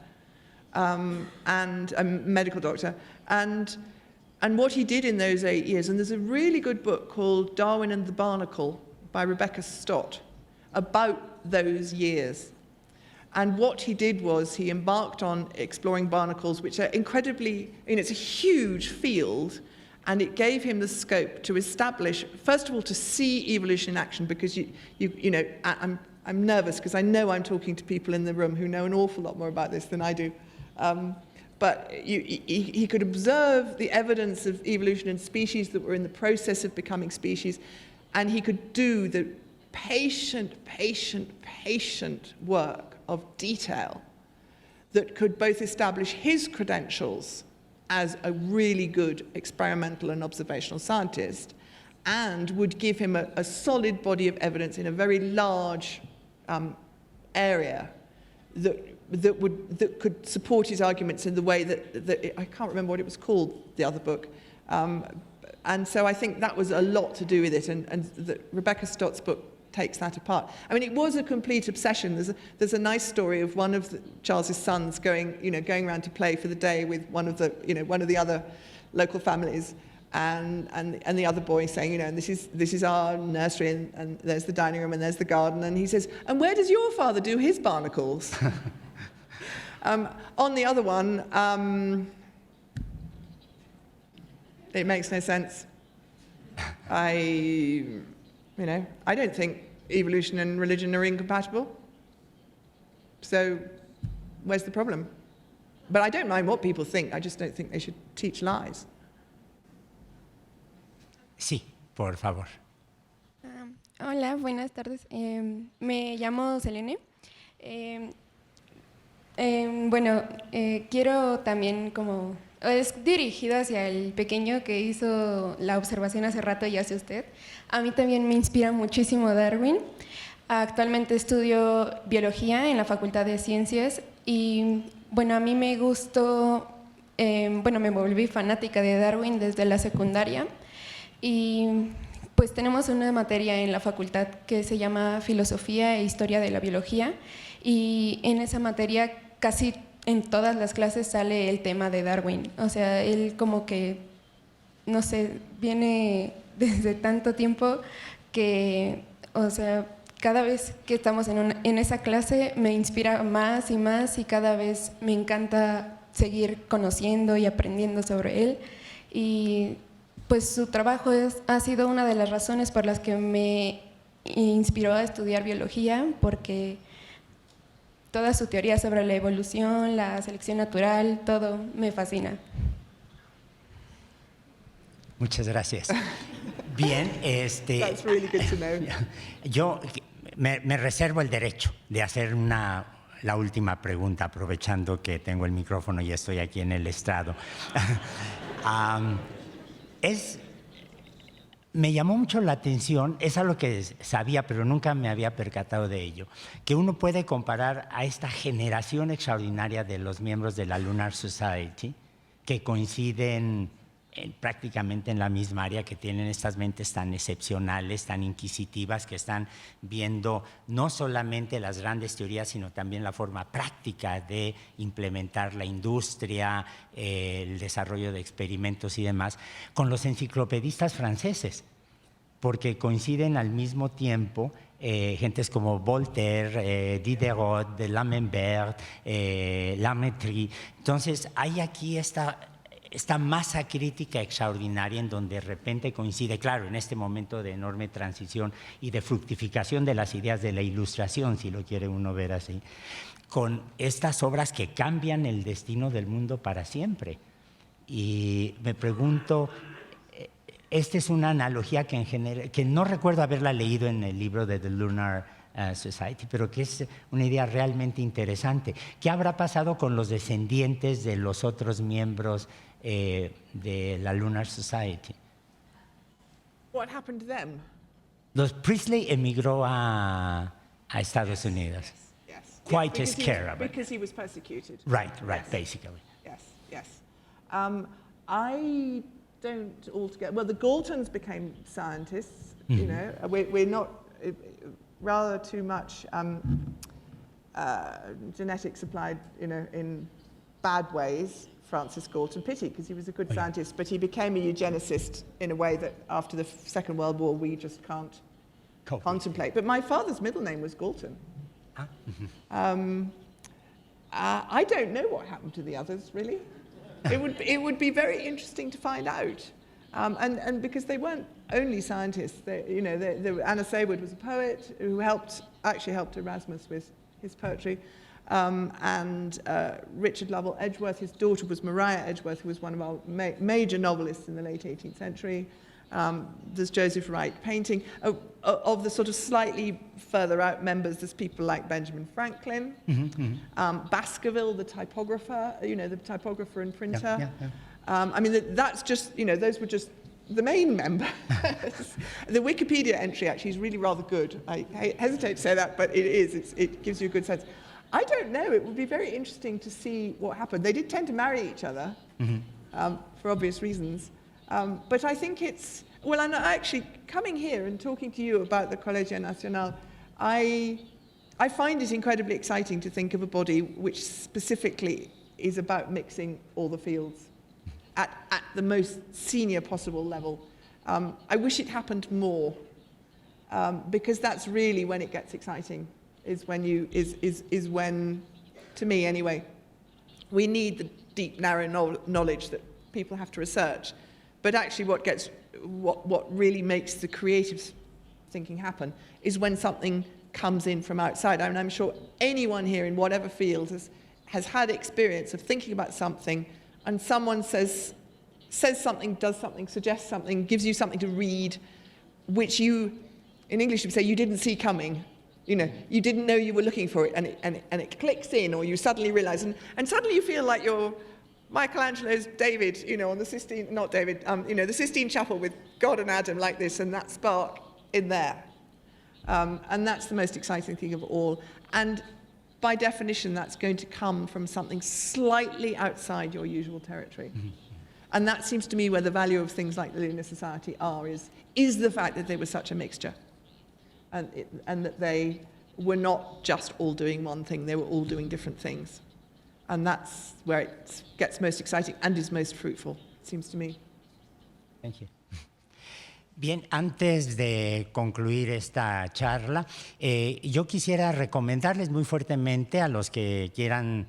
and a medical doctor. And what he did in those 8 years, and there's a really good book called Darwin and the Barnacle by Rebecca Stott about those years. And what he did was he embarked on exploring barnacles, which are incredibly, it's a huge field, and it gave him the scope to establish, first of all, to see evolution in action, because I'm nervous because I know I'm talking to people in the room who know an awful lot more about this than I do. But he could observe the evidence of evolution in species that were in the process of becoming species, and he could do the patient work of detail that could both establish his credentials as a really good experimental and observational scientist, and would give him a solid body of evidence in a very large area that could support his arguments in the way that I can't remember what it was called, the other book. And so I think that was a lot to do with it, and Rebecca Stott's book takes that apart. I mean, it was a complete obsession. There's a nice story of one of Charles's sons going around to play for the day with one of the other local families, and the other boy saying, and this is our nursery, and there's the dining room, and there's the garden, and he says, and where does your father do his barnacles? On the other one, it makes no sense. I don't think evolution and religion are incompatible. So where's the problem? But I don't mind what people think. I just don't think they should teach lies. Sí, por favor. Hola, buenas tardes. Me llamo Selene. Quiero también es dirigido hacia el pequeño que hizo la observación hace rato y hacia usted. A mí también me inspira muchísimo Darwin. Actualmente estudio biología en la Facultad de Ciencias y a mí me gustó, me volví fanática de Darwin desde la secundaria y pues tenemos una materia en la facultad que se llama Filosofía e Historia de la Biología y en esa materia casi en todas las clases sale el tema de Darwin. O sea, él viene desde tanto tiempo que, cada vez que estamos en esa clase me inspira más y más y cada vez me encanta seguir conociendo y aprendiendo sobre él. Y pues su trabajo ha sido una de las razones por las que me inspiró a estudiar biología porque toda su teoría sobre la evolución, la selección natural, todo me fascina. Muchas gracias. Bien, That's really good to know. yo me reservo el derecho de hacer la última pregunta, aprovechando que tengo el micrófono y estoy aquí en el estrado. Me llamó mucho la atención, es algo que sabía, pero nunca me había percatado de ello, que uno puede comparar a esta generación extraordinaria de los miembros de la Lunar Society, que coinciden prácticamente en la misma área, que tienen estas mentes tan excepcionales, tan inquisitivas, que están viendo no solamente las grandes teorías, sino también la forma práctica de implementar la industria, el desarrollo de experimentos y demás, con los enciclopedistas franceses, porque coinciden al mismo tiempo gentes como Voltaire, Diderot, Lamembert, Lametrie. Entonces, hay aquí esta masa crítica extraordinaria en donde de repente coincide, claro, en este momento de enorme transición y de fructificación de las ideas de la Ilustración, si lo quiere uno ver así, con estas obras que cambian el destino del mundo para siempre. Y me pregunto, esta es una analogía que en general, que no recuerdo haberla leído en el libro de The Lunar Society, pero que es una idea realmente interesante. ¿Qué habrá pasado con los descendientes de los otros miembros de la Lunar Society? What happened to them? Los Priestley emigró a Estados Unidos. Yes. Quite Yes, scared of it. because he was persecuted. Right, Yes. basically. Yes. I don't altogether. Well, the Galtons became scientists. You know, we're not rather too much genetics applied, you know, in bad ways. Francis Galton, pity, because he was a good scientist, but he became a eugenicist in a way that after the Second World War we just can't contemplate. But my father's middle name was Galton. I don't know what happened to the others, really. It would be very interesting to find out. And because they weren't only scientists, Anna Seward was a poet who actually helped Erasmus with his poetry. And Richard Lovell Edgeworth, his daughter was Maria Edgeworth, who was one of our major novelists in the late 18th century. There's Joseph Wright painting. Of the sort of slightly further out members, there's people like Benjamin Franklin, Baskerville, the typographer, the typographer and printer. I mean, that's just, those were just the main members. The Wikipedia entry actually is really rather good. I hesitate to say that, but it is. It gives you a good sense. I don't know. It would be very interesting to see what happened. They did tend to marry each other for obvious reasons. But I think it's, well, I'm actually coming here and talking to you about the Colegio Nacional. I find it incredibly exciting to think of a body which specifically is about mixing all the fields at the most senior possible level. I wish it happened more, because that's really when it gets exciting. Is when, to me anyway, we need the deep, narrow knowledge that people have to research. But actually what really makes the creative thinking happen is when something comes in from outside. I mean, I'm sure anyone here in whatever field has had experience of thinking about something, and someone says something, does something, suggests something, gives you something to read, which you, in English, would say you didn't see coming. You didn't know you were looking for it, and it clicks in, or you suddenly realize, and suddenly you feel like you're Michelangelo's David, on the Sistine, not David, the Sistine Chapel with God and Adam like this, and that spark in there. And that's the most exciting thing of all. And by definition, that's going to come from something slightly outside your usual territory. And that seems to me where the value of things like the Lunar Society is the fact that they were such a mixture. And that they were not just all doing one thing, they were all doing different things. And that's where it gets most exciting and is most fruitful, it seems to me. Thank you. Bien, antes de concluir esta charla, yo quisiera recomendarles muy fuertemente a los que quieran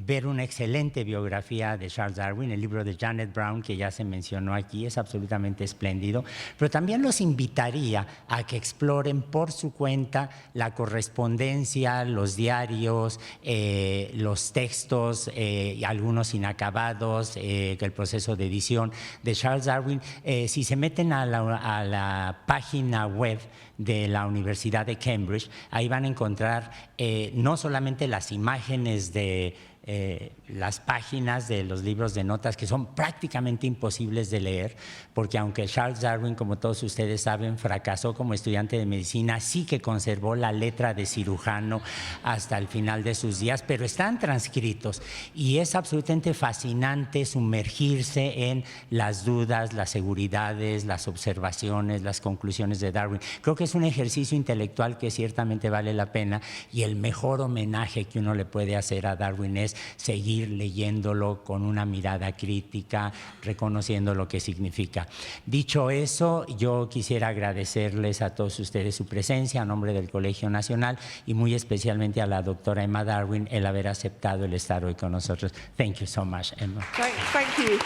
ver una excelente biografía de Charles Darwin, el libro de Janet Brown, que ya se mencionó aquí, es absolutamente espléndido, pero también los invitaría a que exploren por su cuenta la correspondencia, los diarios, los textos, algunos inacabados, el proceso de edición de Charles Darwin. Si se meten a la página web de la Universidad de Cambridge, ahí van a encontrar no solamente las imágenes de las páginas de los libros de notas, que son prácticamente imposibles de leer, porque aunque Charles Darwin, como todos ustedes saben, fracasó como estudiante de medicina, sí que conservó la letra de cirujano hasta el final de sus días, pero están transcritos y es absolutamente fascinante sumergirse en las dudas, las seguridades, las observaciones, las conclusiones de Darwin. Creo que es un ejercicio intelectual que ciertamente vale la pena, y el mejor homenaje que uno le puede hacer a Darwin es seguir leyéndolo con una mirada crítica, reconociendo lo que significa. Dicho eso, yo quisiera agradecerles a todos ustedes su presencia a nombre del Colegio Nacional y muy especialmente a la doctora Emma Darwin el haber aceptado el estar hoy con nosotros. Thank you so much, Emma. Thank you.